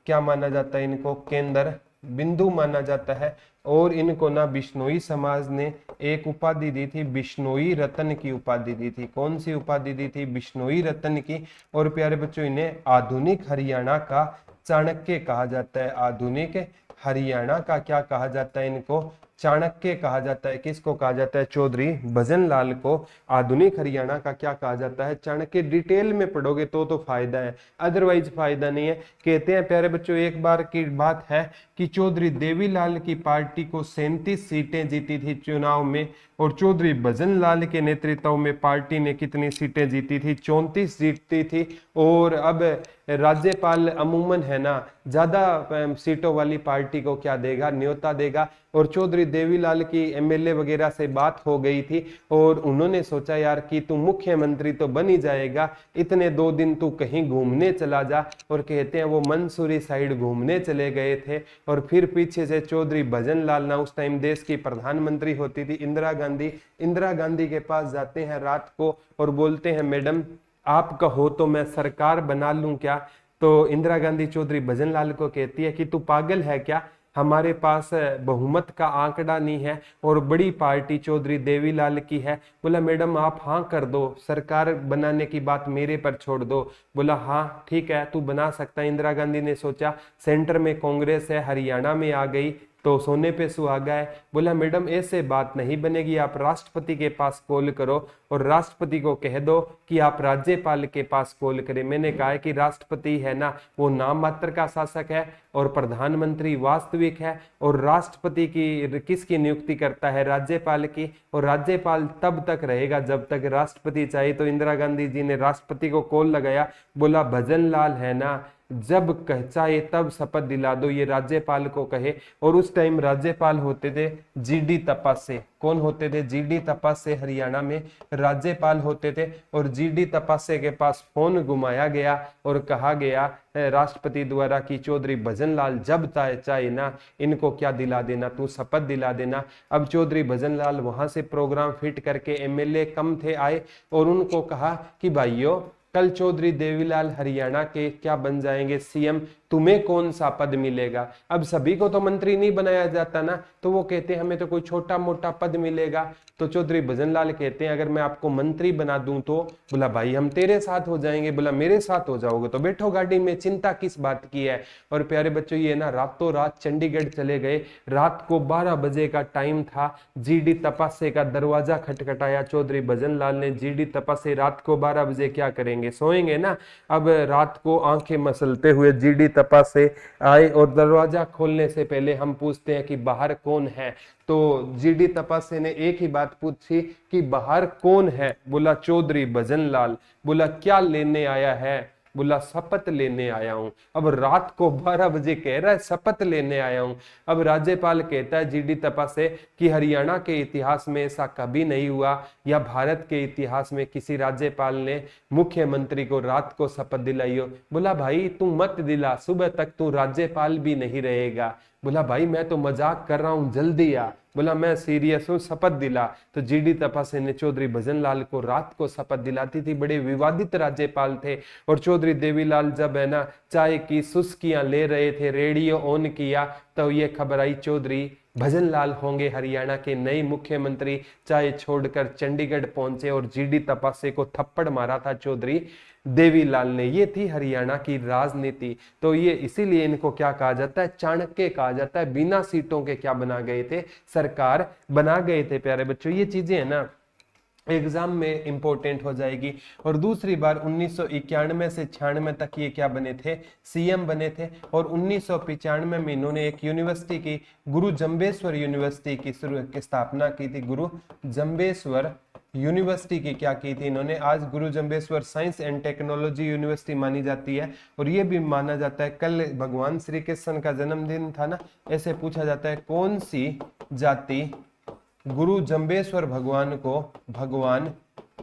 क्या माना जाता है, इनको केंद्र बिंदु माना जाता है। और इनको ना बिश्नोई समाज ने एक उपाधि दी थी, बिश्नोई रत्न की उपाधि दी थी। कौन सी उपाधि दी थी, बिश्नोई रत्न की। और प्यारे बच्चों इन्हें आधुनिक हरियाणा का चाणक्य कहा जाता है। आधुनिक हरियाणा का क्या कहा जाता है, इनको चाणक्य कहा जाता है। किसको कहा जाता है, चौधरी भजनलाल को आधुनिक हरियाणा का क्या कहा जाता है, चाणक्य। डिटेल में पढ़ोगे तो फायदा है, अदरवाइज फायदा नहीं है। कहते हैं प्यारे बच्चों एक बार की बात है कि चौधरी देवीलाल की पार्टी को 37 सीटें जीती थी चुनाव में, और चौधरी भजनलाल के नेतृत्व में पार्टी ने कितनी सीटें जीती थी, 34 जीती थी। और अब राज्यपाल अमूमन है ना ज्यादा सीटों वाली पार्टी को क्या देगा, न्योता देगा। और चौधरी देवीलाल की एमएलए वगैरह से बात हो गई थी और उन्होंने सोचा यार कि तू मुख्यमंत्री तो बन ही जाएगा, इतने 2 दिन तू कहीं घूमने चला जा। और कहते हैं वो मंसूरी साइड घूमने चले गए थे। और फिर पीछे से चौधरी भजनलाल ना उस टाइम देश की प्रधानमंत्री होती थी इंदिरा गांधी के पास जाते हैं रात को और बोलते हैं मैडम आप कहो तो मैं सरकार बना लूं क्या। तो इंदिरा गांधी चौधरी भजनलाल को कहती है कि तू पागल है क्या, हमारे पास बहुमत का आंकड़ा नहीं है और बड़ी पार्टी चौधरी देवीलाल की है। बोला मैडम आप हाँ कर दो, सरकार बनाने की बात मेरे पर छोड़ दो। बोला हाँ ठीक है तू बना सकता है। इंदिरा गांधी ने सोचा सेंटर में कांग्रेस है, हरियाणा में आ गई तो सोने पे सुहागा है। बोला मैडम ऐसे बात नहीं बनेगी, आप राष्ट्रपति के पास कॉल करो और राष्ट्रपति को कह दो कि आप राज्यपाल के पास कॉल करें। मैंने कहा है कि राष्ट्रपति है ना वो नाम मात्र का शासक है और प्रधानमंत्री वास्तविक है। और राष्ट्रपति की किसकी नियुक्ति करता है, राज्यपाल की। और राज्यपाल तब तक रहेगा जब तक राष्ट्रपति चाहे। तो इंदिरा गांधी जी ने राष्ट्रपति को कॉल लगाया, बोला भजनलाल है ना जब कह चाहे तब शपथ दिला दो, ये राज्यपाल को कहे। और उस टाइम राज्यपाल होते थे जीडी तपासे। कौन होते थे? जीडी तपासे हरियाणा में राज्यपाल होते थे। और जीडी तपासे के पास फोन घुमाया गया और कहा गया राष्ट्रपति द्वारा कि चौधरी भजनलाल जब चाहे ना इनको क्या दिला देना, तू शपथ दिला देना। अब चौधरी भजनलाल वहां से प्रोग्राम फिट करके, एमएलए कम थे आए और उनको कहा कि भाइयों कल चौधरी देवीलाल हरियाणा के क्या बन जाएंगे? सीएम। तुम्हें कौन सा पद मिलेगा? अब सभी को तो मंत्री नहीं बनाया जाता ना, तो वो कहते हैं हमें तो कोई छोटा मोटा पद मिलेगा। तो चौधरी भजनलाल कहते हैं अगर मैं आपको मंत्री बना दूं तो? बोला भाई हम तेरे साथ हो जाएंगे। बोला मेरे साथ हो जाओगे तो बैठो गाड़ी में, चिंता किस बात की है। और प्यारे बच्चों ये ना रातों रात चंडीगढ़ चले गए। रात को 12 बजे का टाइम था। जीडी तपासे का दरवाजा खटखटाया। चौधरी भजनलाल ने जीडी तपासे रात को 12 बजे क्या करेंगे? सोएंगे ना। अब रात को आंखें मसलते हुए जीडी तपासे आए और दरवाजा खोलने से पहले हम पूछते हैं कि बाहर कौन है? तो जीडी तपासे ने एक ही बात पूछी कि बाहर कौन है? बोला चौधरी भजनलाल। बोला क्या लेने आया है? बोला शपथ लेने आया हूं। अब रात को 12 बजे कह रहा है शपथ लेने आया हूं। अब राज्यपाल कहता है जीडी तपासे कि हरियाणा के इतिहास में ऐसा कभी नहीं हुआ या भारत के इतिहास में किसी राज्यपाल ने मुख्यमंत्री को रात को शपथ दिलाई हो। बोला भाई तू मत दिला, सुबह तक तू राज्यपाल भी नहीं रहेगा। बोला भाई मैं तो मजाक कर रहा हूं, जल्दी आ। बोला मैं सीरियस हूं, शपथ दिला। तो जीडी तपासे ने चौधरी भजनलाल को रात को शपथ दिलाती थी। बड़े विवादित राज्यपाल थे। और चौधरी देवीलाल जब है ना चाय की सुस्कियां ले रहे थे, रेडियो ऑन किया तो ये खबर आई चौधरी भजनलाल होंगे हरियाणा के नए मुख्यमंत्री। चाय छोड़कर चंडीगढ़ पहुंचे और जीडी तपासे को थप्पड़ मारा था चौधरी देवीलाल ने। ये थी हरियाणा की राजनीति। तो ये इसीलिए इनको क्या कहा जाता है? चाणक्य कहा जाता है। बिना सीटों के क्या बना गए थे? सरकार बना गए थे। प्यारे बच्चों ये चीजें है ना एग्जाम में इंपॉर्टेंट हो जाएगी। और दूसरी बार 1991 से 96 तक ये क्या बने थे? सीएम बने थे। और 1995 में इन्होंने एक यूनिवर्सिटी की, गुरु जम्बेश्वर यूनिवर्सिटी की स्थापना की थी। गुरु जम्बेश्वर यूनिवर्सिटी की क्या की थी इन्होंने? आज गुरु Jambheshwar science and technology university मानी जाती है। और ये भी माना जाता है कल भगवान श्री कृष्ण का जन्मदिन था ना, ऐसे पूछा जाता है कौन सी जाति गुरु जम्बेश्वर भगवान को भगवान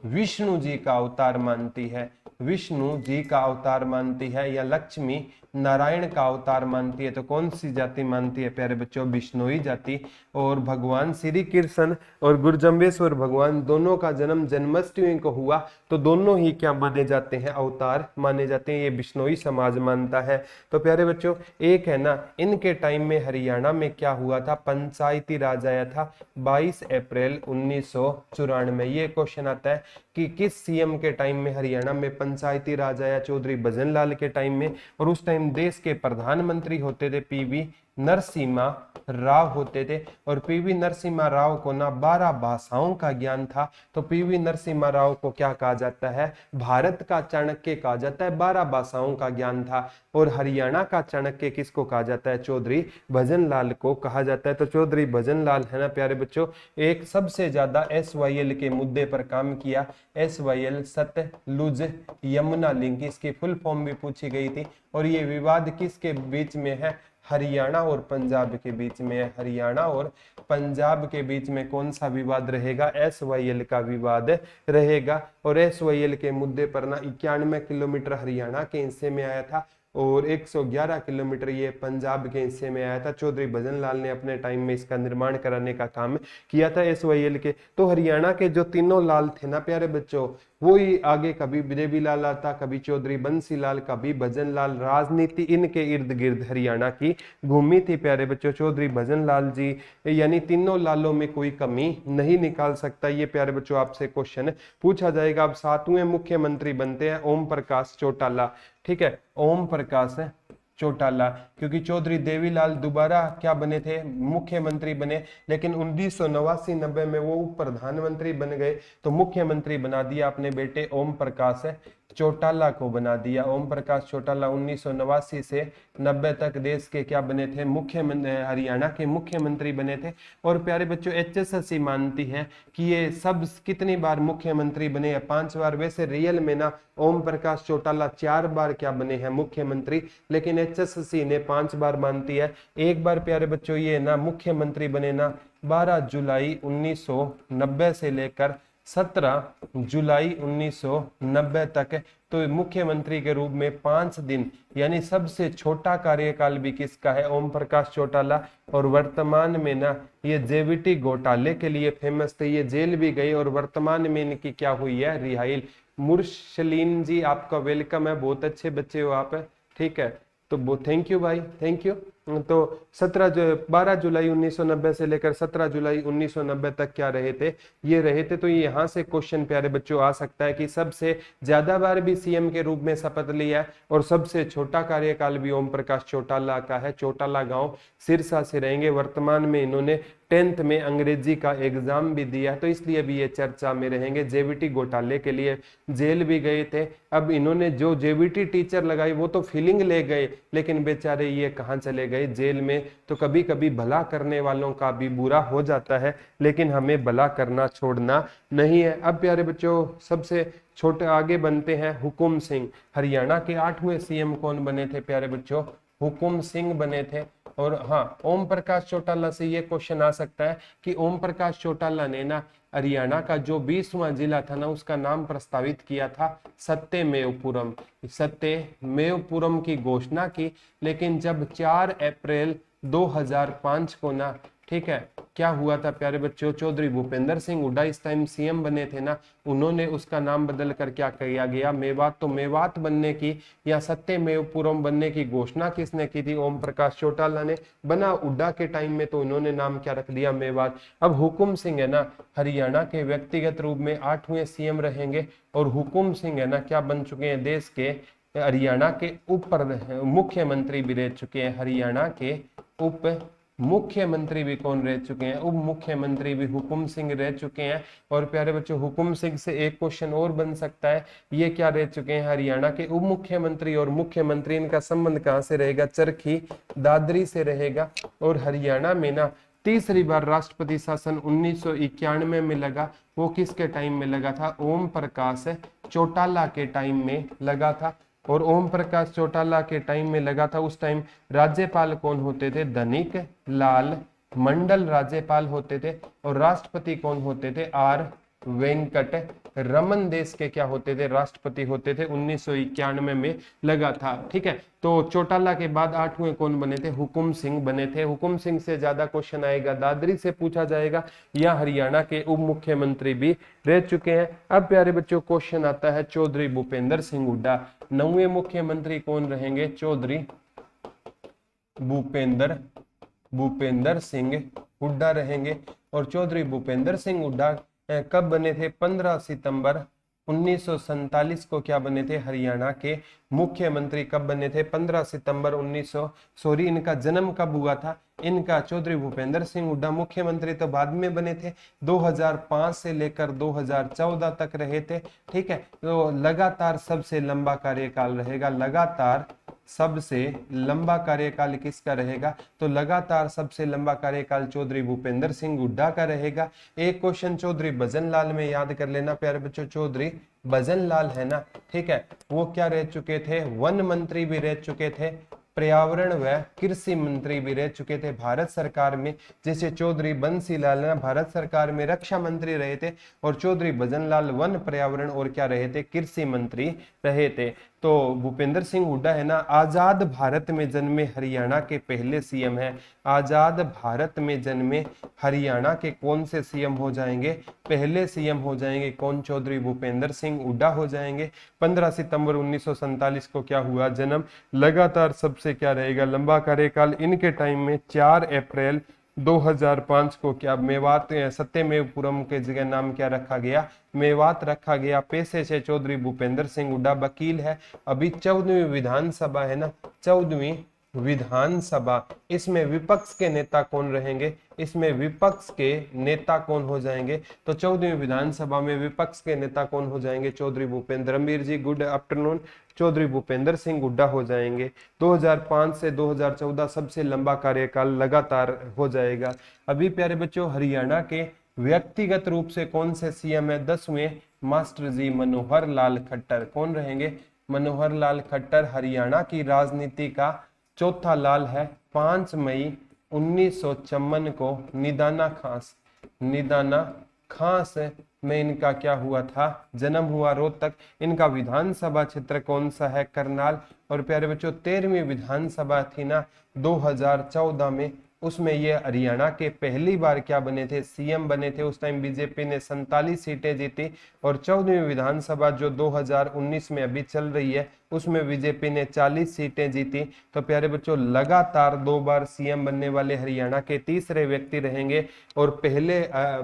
विष्णु जी का अवतार मानती है? विष्णु जी का अवतार मानती है या लक्ष्मी नारायण का अवतार मानती है? तो कौन सी जाति मानती है प्यारे बच्चों? बिश्नोई जाति। और भगवान श्री कृष्ण और गुरु जम्बेश्वर भगवान दोनों का जन्म जन्माष्टमी को हुआ, तो दोनों ही क्या माने जाते हैं? अवतार माने जाते हैं। ये बिश्नोई समाज मानता है। तो प्यारे बच्चों एक है ना इनके टाइम में हरियाणा में क्या हुआ था? पंचायती राज आया था 22 अप्रैल 1994। ये क्वेश्चन आता है कि किस सीएम के टाइम में हरियाणा में पंचायती राज आया? चौधरी भजनलाल के टाइम में। और उस टाइम देश के प्रधानमंत्री होते थे पीवी नरसिम्हा राव होते थे। और पीवी नरसिम्हा राव को ना 12 भाषाओं का ज्ञान था। तो पीवी नरसिम्हा राव को क्या कहा जाता है? भारत का चाणक्य कहा जाता है। 12 भाषाओं का ज्ञान था। और हरियाणा का चाणक्य किसको कहा जाता है? चौधरी भजनलाल को कहा जाता है। तो चौधरी भजनलाल है ना प्यारे बच्चों एक सबसे ज्यादा SYL के मुद्दे पर काम किया। SYL सतलुज यमुना लिंक, इसकी फुल फॉर्म भी पूछी गई थी। और ये विवाद किसके बीच में है? हरियाणा और पंजाब के बीच में है। हरियाणा और पंजाब के बीच में कौन सा विवाद रहेगा? SYL का विवाद रहेगा। और SYL के मुद्दे पर ना 91 किलोमीटर हरियाणा के हिस्से में आया था और 111 किलोमीटर ये पंजाब के हिस्से में आया था। चौधरी भजनलाल ने अपने टाइम में इसका निर्माण कराने का काम किया था SYL के। तो हरियाणा के जो तीनों लाल थे ना प्यारे बच्चों वो ही आगे कभी देवीलाल आता, कभी चौधरी बंसीलाल, कभी भजनलाल। राजनीति इनके इर्द गिर्द हरियाणा की घूमी थी प्यारे बच्चों। चौधरी भजनलाल जी यानी तीनों लालों में कोई कमी नहीं निकाल सकता। ये प्यारे बच्चों आपसे क्वेश्चन पूछा जाएगा। अब 7वें मुख्यमंत्री बनते हैं ओम प्रकाश चौटाला। ठीक है, ओम प्रकाश चौटाला, क्योंकि चौधरी देवीलाल दोबारा क्या बने थे? मुख्यमंत्री बने। लेकिन 1989-90 में वो प्रधानमंत्री बन गए तो मुख्यमंत्री बना दिया अपने बेटे ओम प्रकाश चौटाला को बना दिया। ओम प्रकाश चौटाला 1989 से 90 तक देश के क्या बने थे, मुख्यमंत्री, हरियाणा के मुख्यमंत्री बने थे। और प्यारे बच्चों HSSC मानती है कि ये सब कितनी बार मुख्यमंत्री बने हैं, 5 बार। वैसे रियल में ना ओम प्रकाश चौटाला 4 बार क्या बने हैं, मुख्यमंत्री, लेकिन HSSC ने 5 बार मानती है। एक बार प्यारे बच्चों ये ना मुख्यमंत्री बने ना 12 जुलाई 1990 से लेकर 17 जुलाई 1990 तक। तो मुख्यमंत्री के रूप में 5 दिन, यानी सबसे छोटा कार्यकाल भी किसका है, ओम प्रकाश चौटाला। और वर्तमान में ना ये JVT घोटाले के लिए फेमस थे, ये जेल भी गए और वर्तमान में इनकी क्या हुई है, रिहाई। मुरशलीन जी आपका वेलकम है, बहुत अच्छे बच्चे हो आप, ठीक है, तो बहुत थैंक यू भाई, थैंक यू। तो 12 जुलाई 1990 से लेकर 17 जुलाई 1990 तक क्या रहे थे, ये रहे थे। तो यहाँ से क्वेश्चन प्यारे बच्चों आ सकता है कि सबसे ज्यादा बार भी CM के रूप में शपथ लिया है और सबसे छोटा कार्यकाल भी ओम प्रकाश चौटाला का है। चौटाला गांव सिरसा से रहेंगे। वर्तमान में इन्होंने 10th में अंग्रेजी का एग्जाम भी दिया है, तो इसलिए भी ये चर्चा में रहेंगे। JVT घोटाले के लिए जेल भी गए थे। अब इन्होंने जो JVT टीचर लगाई वो तो फीलिंग ले गए, लेकिन बेचारे ये कहाँ चले गए, जेल में। तो कभी कभी भला करने वालों का भी बुरा हो जाता है, लेकिन हमें भला करना छोड़ना नहीं है। अब प्यारे बच्चों सबसे छोटे आगे बनते हैं हुकुम सिंह। हरियाणा के 8वें CM कौन बने थे प्यारे बच्चों, हुकुम सिंह बने थे। और हाँ, ओम प्रकाश चौटाला से ये क्वेश्चन आ सकता है कि ओम प्रकाश चौटाला ने ना हरियाणा का जो 20वां जिला था ना उसका नाम प्रस्तावित किया था सत्यमेवपुरम। सत्यमेवपुरम की घोषणा की, लेकिन जब 4 अप्रैल 2005 को ना, ठीक है, क्या हुआ था प्यारे बच्चों, चौधरी भूपेंद्र सिंह हुड्डा इस टाइम CM बने थे ना, उन्होंने उसका नाम बदल कर क्या किया गया, मेवात। तो मेवात बनने की या सत्यमेवपुरम बनने की घोषणा किसने की थी, ओम प्रकाश चौटाला ने। बना हुड्डा के टाइम में, तो इन्होंने नाम क्या रख दिया, मेवात। अब हुकुम सिंह है ना हरियाणा के व्यक्तिगत रूप में 8वें CM रहेंगे। और हुकुम सिंह है ना क्या बन चुके हैं, देश के हरियाणा के मुख्यमंत्री भी रह चुके हैं। हरियाणा के उप मुख्यमंत्री भी कौन रह चुके हैं, उप मुख्यमंत्री भी हुकुम सिंह रह चुके हैं। और प्यारे बच्चों हुकुम सिंह से एक क्वेश्चन और बन सकता है, ये क्या रह चुके हैं, हरियाणा के उप मुख्यमंत्री और मुख्यमंत्री, इनका संबंध कहां से रहेगा, चरखी दादरी से रहेगा। और हरियाणा में ना तीसरी बार राष्ट्रपति शासन 1991 में लगा, वो किसके टाइम में लगा था, ओम प्रकाश चौटाला के टाइम में लगा था। और ओम प्रकाश चौटाला के टाइम में लगा था। उस टाइम राज्यपाल कौन होते थे, धनिक लाल मंडल राज्यपाल होते थे। और राष्ट्रपति कौन होते थे, R वेंकट रमन देश के क्या होते थे, राष्ट्रपति होते थे। 1991 में लगा था, ठीक है। तो चौटाला के बाद 8वें कौन बने थे, हुकुम सिंह बने थे। हुकुम सिंह से ज्यादा क्वेश्चन आएगा, दादरी से पूछा जाएगा, या हरियाणा के उप मुख्यमंत्री भी रह चुके हैं। अब प्यारे बच्चों क्वेश्चन आता है चौधरी भूपेंद्र सिंह हुड्डा, 9वें मुख्यमंत्री कौन रहेंगे, चौधरी भूपेंद्र सिंह हुड्डा रहेंगे। और चौधरी भूपेंद्र सिंह हुड्डा कब बने थे, 15 सितंबर 1947 को क्या बने थे, हरियाणा के मुख्यमंत्री कब बने थे, 15 सितंबर 1900 सॉरी इनका जन्म कब हुआ था, इनका चौधरी भूपेंद्र सिंह हुड्डा मुख्यमंत्री तो बाद में बने थे, 2005 से लेकर 2014 तक रहे थे, ठीक है। तो लगातार सबसे लंबा कार्यकाल रहेगा, लगातार सबसे लंबा कार्यकाल किसका रहेगा, तो लगातार सबसे लंबा कार्यकाल चौधरी भूपेंद्र सिंह हुड्डा का रहेगा। एक क्वेश्चन चौधरी भजन लाल में याद कर लेना प्यारे बच्चों, चौधरी भजन लाल है ना, ठीक है, वो क्या रह चुके थे, वन मंत्री भी रह चुके थे, पर्यावरण व कृषि मंत्री भी रह चुके थे भारत सरकार में। जैसे चौधरी बंसी लाल ना भारत सरकार में रक्षा मंत्री रहे थे, और चौधरी भजन लाल वन पर्यावरण और क्या रहे थे, कृषि मंत्री रहे थे। तो भूपेंद्र सिंह हुड्डा है ना आजाद भारत में जन्मे हरियाणा के पहले CM है। आजाद भारत में जन्मे हरियाणा के कौन से CM हो जाएंगे, पहले CM हो जाएंगे, कौन, चौधरी भूपेंद्र सिंह हुड्डा हो जाएंगे। 15 सितंबर 1947 को क्या हुआ, जन्म। लगातार सबसे क्या रहेगा, लंबा कार्यकाल। इनके टाइम में 4 अप्रैल 2005 को क्या मेवात सत्यमेवपुरम के जगह नाम क्या रखा गया, मेवात रखा गया। पेशे से चौधरी भूपेंद्र सिंह हुड्डा वकील है। अभी 14वीं विधानसभा है ना, 14वीं विधानसभा, इसमें विपक्ष के नेता कौन रहेंगे? इसमें विपक्ष के नेता कौन हो जाएंगे? तो 14वीं विधानसभा में विपक्ष के नेता कौन हो जाएंगे? चौधरी भूपेंद्र अमीर जी, गुड आफ्टरनून। चौधरी भूपेंद्र सिंह हुड्डा हो जाएंगे। 2005 से 2014 सबसे लंबा कार्यकाल लगातार हो जाएगा। अभी प्यारे बच्चों, हरियाणा के व्यक्तिगत रूप से कौन से सीएम है? 10वें मास्टर जी मनोहर लाल खट्टर। कौन रहेंगे? मनोहर लाल खट्टर हरियाणा की राजनीति का चौथा लाल है। 5 मई 1954 को निदाना खास में इनका क्या हुआ था? जन्म हुआ। रोहतक। इनका विधानसभा क्षेत्र कौन सा है? करनाल। और प्यारे बच्चों, 13वीं विधानसभा थी ना 2014 में, उसमें ये हरियाणा के पहली बार क्या बने थे? सीएम बने थे। उस टाइम बीजेपी ने 47 सीटें जीती। और 14वीं विधानसभा जो 2019 में अभी चल रही है, उसमें बीजेपी ने 40 सीटें जीती। तो प्यारे बच्चों, लगातार 2 बार सीएम बनने वाले हरियाणा के तीसरे व्यक्ति रहेंगे और पहले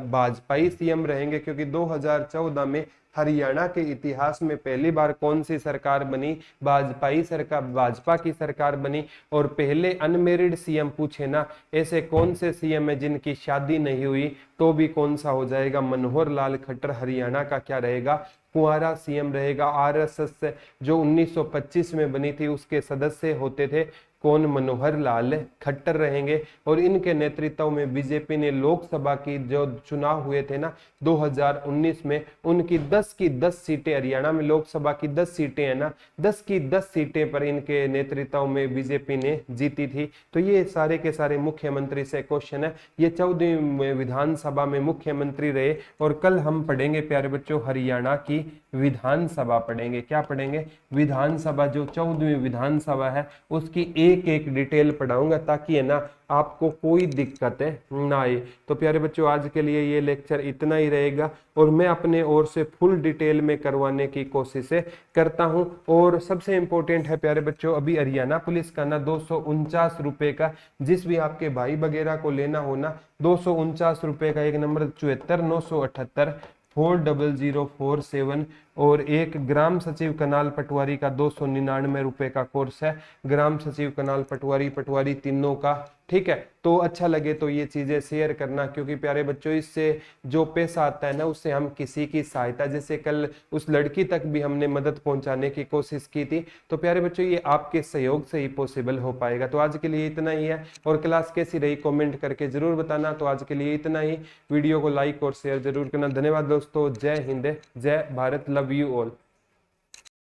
भाजपाई सीएम रहेंगे, क्योंकि 2014 में हरियाणा के इतिहास में पहली बार कौन सी सरकार बनी? भाजपाई सरकार, भाजपा की सरकार बनी। और पहले अनमेरिड सीएम पूछे ना, ऐसे कौन से सीएम है जिनकी शादी नहीं हुई? तो भी कौन सा हो जाएगा? मनोहर लाल खट्टर हरियाणा का क्या रहेगा? कुंवारा सीएम रहेगा। आरएसएस जो 1925 में बनी थी, उसके सदस्य होते थे कौन? मनोहर लाल खट्टर रहेंगे। और इनके नेतृत्व में बीजेपी ने लोकसभा की जो चुनाव हुए थे ना 2019 में, उनकी 10 की 10 सीटें, हरियाणा में लोकसभा की 10 सीटें है ना, 10 की 10 सीटें पर इनके नेतृत्व में बीजेपी ने जीती थी। तो ये सारे के सारे मुख्यमंत्री से क्वेश्चन है। ये 14वीं विधानसभा में मुख्यमंत्री रहे। और कल हम पढ़ेंगे प्यारे बच्चों हरियाणा की विधानसभा पढ़ेंगे। क्या पढ़ेंगे? विधानसभा, जो 14वीं विधानसभा है उसकी एक एक डिटेल पढ़ाऊंगा, ताकि है ना आपको कोई दिक्कत ना आए। तो प्यारे बच्चों, आज के लिए ये लेक्चर इतना ही रहेगा और मैं अपने ओर से फुल डिटेल में करवाने की कोशिश करता हूं। और सबसे इंपॉर्टेंट है प्यारे बच्चों, अभी हरियाणा पुलिस का ना 249 रुपए का, जिस भी आपके भाई वगैरह को लेना हो ना, 249 रुपए का एक नंबर 74 978 40047 और एक ग्राम सचिव कनाल पटवारी का 299 रुपए का कोर्स है। ग्राम सचिव कनाल पटवारी तीनों का। ठीक है, तो अच्छा लगे तो ये चीजें शेयर करना, क्योंकि प्यारे बच्चों इससे जो पैसा आता है ना, उससे हम किसी की सहायता, जैसे कल उस लड़की तक भी हमने मदद पहुंचाने की कोशिश की थी। तो प्यारे बच्चों, ये आपके सहयोग से ही पॉसिबल हो पाएगा। तो आज के लिए इतना ही है। और क्लास कैसी रही कमेंट करके जरूर बताना। तो आज के लिए इतना ही। वीडियो को लाइक और शेयर जरूर करना। धन्यवाद दोस्तों। जय हिंद, जय भारत, लव यू ऑल।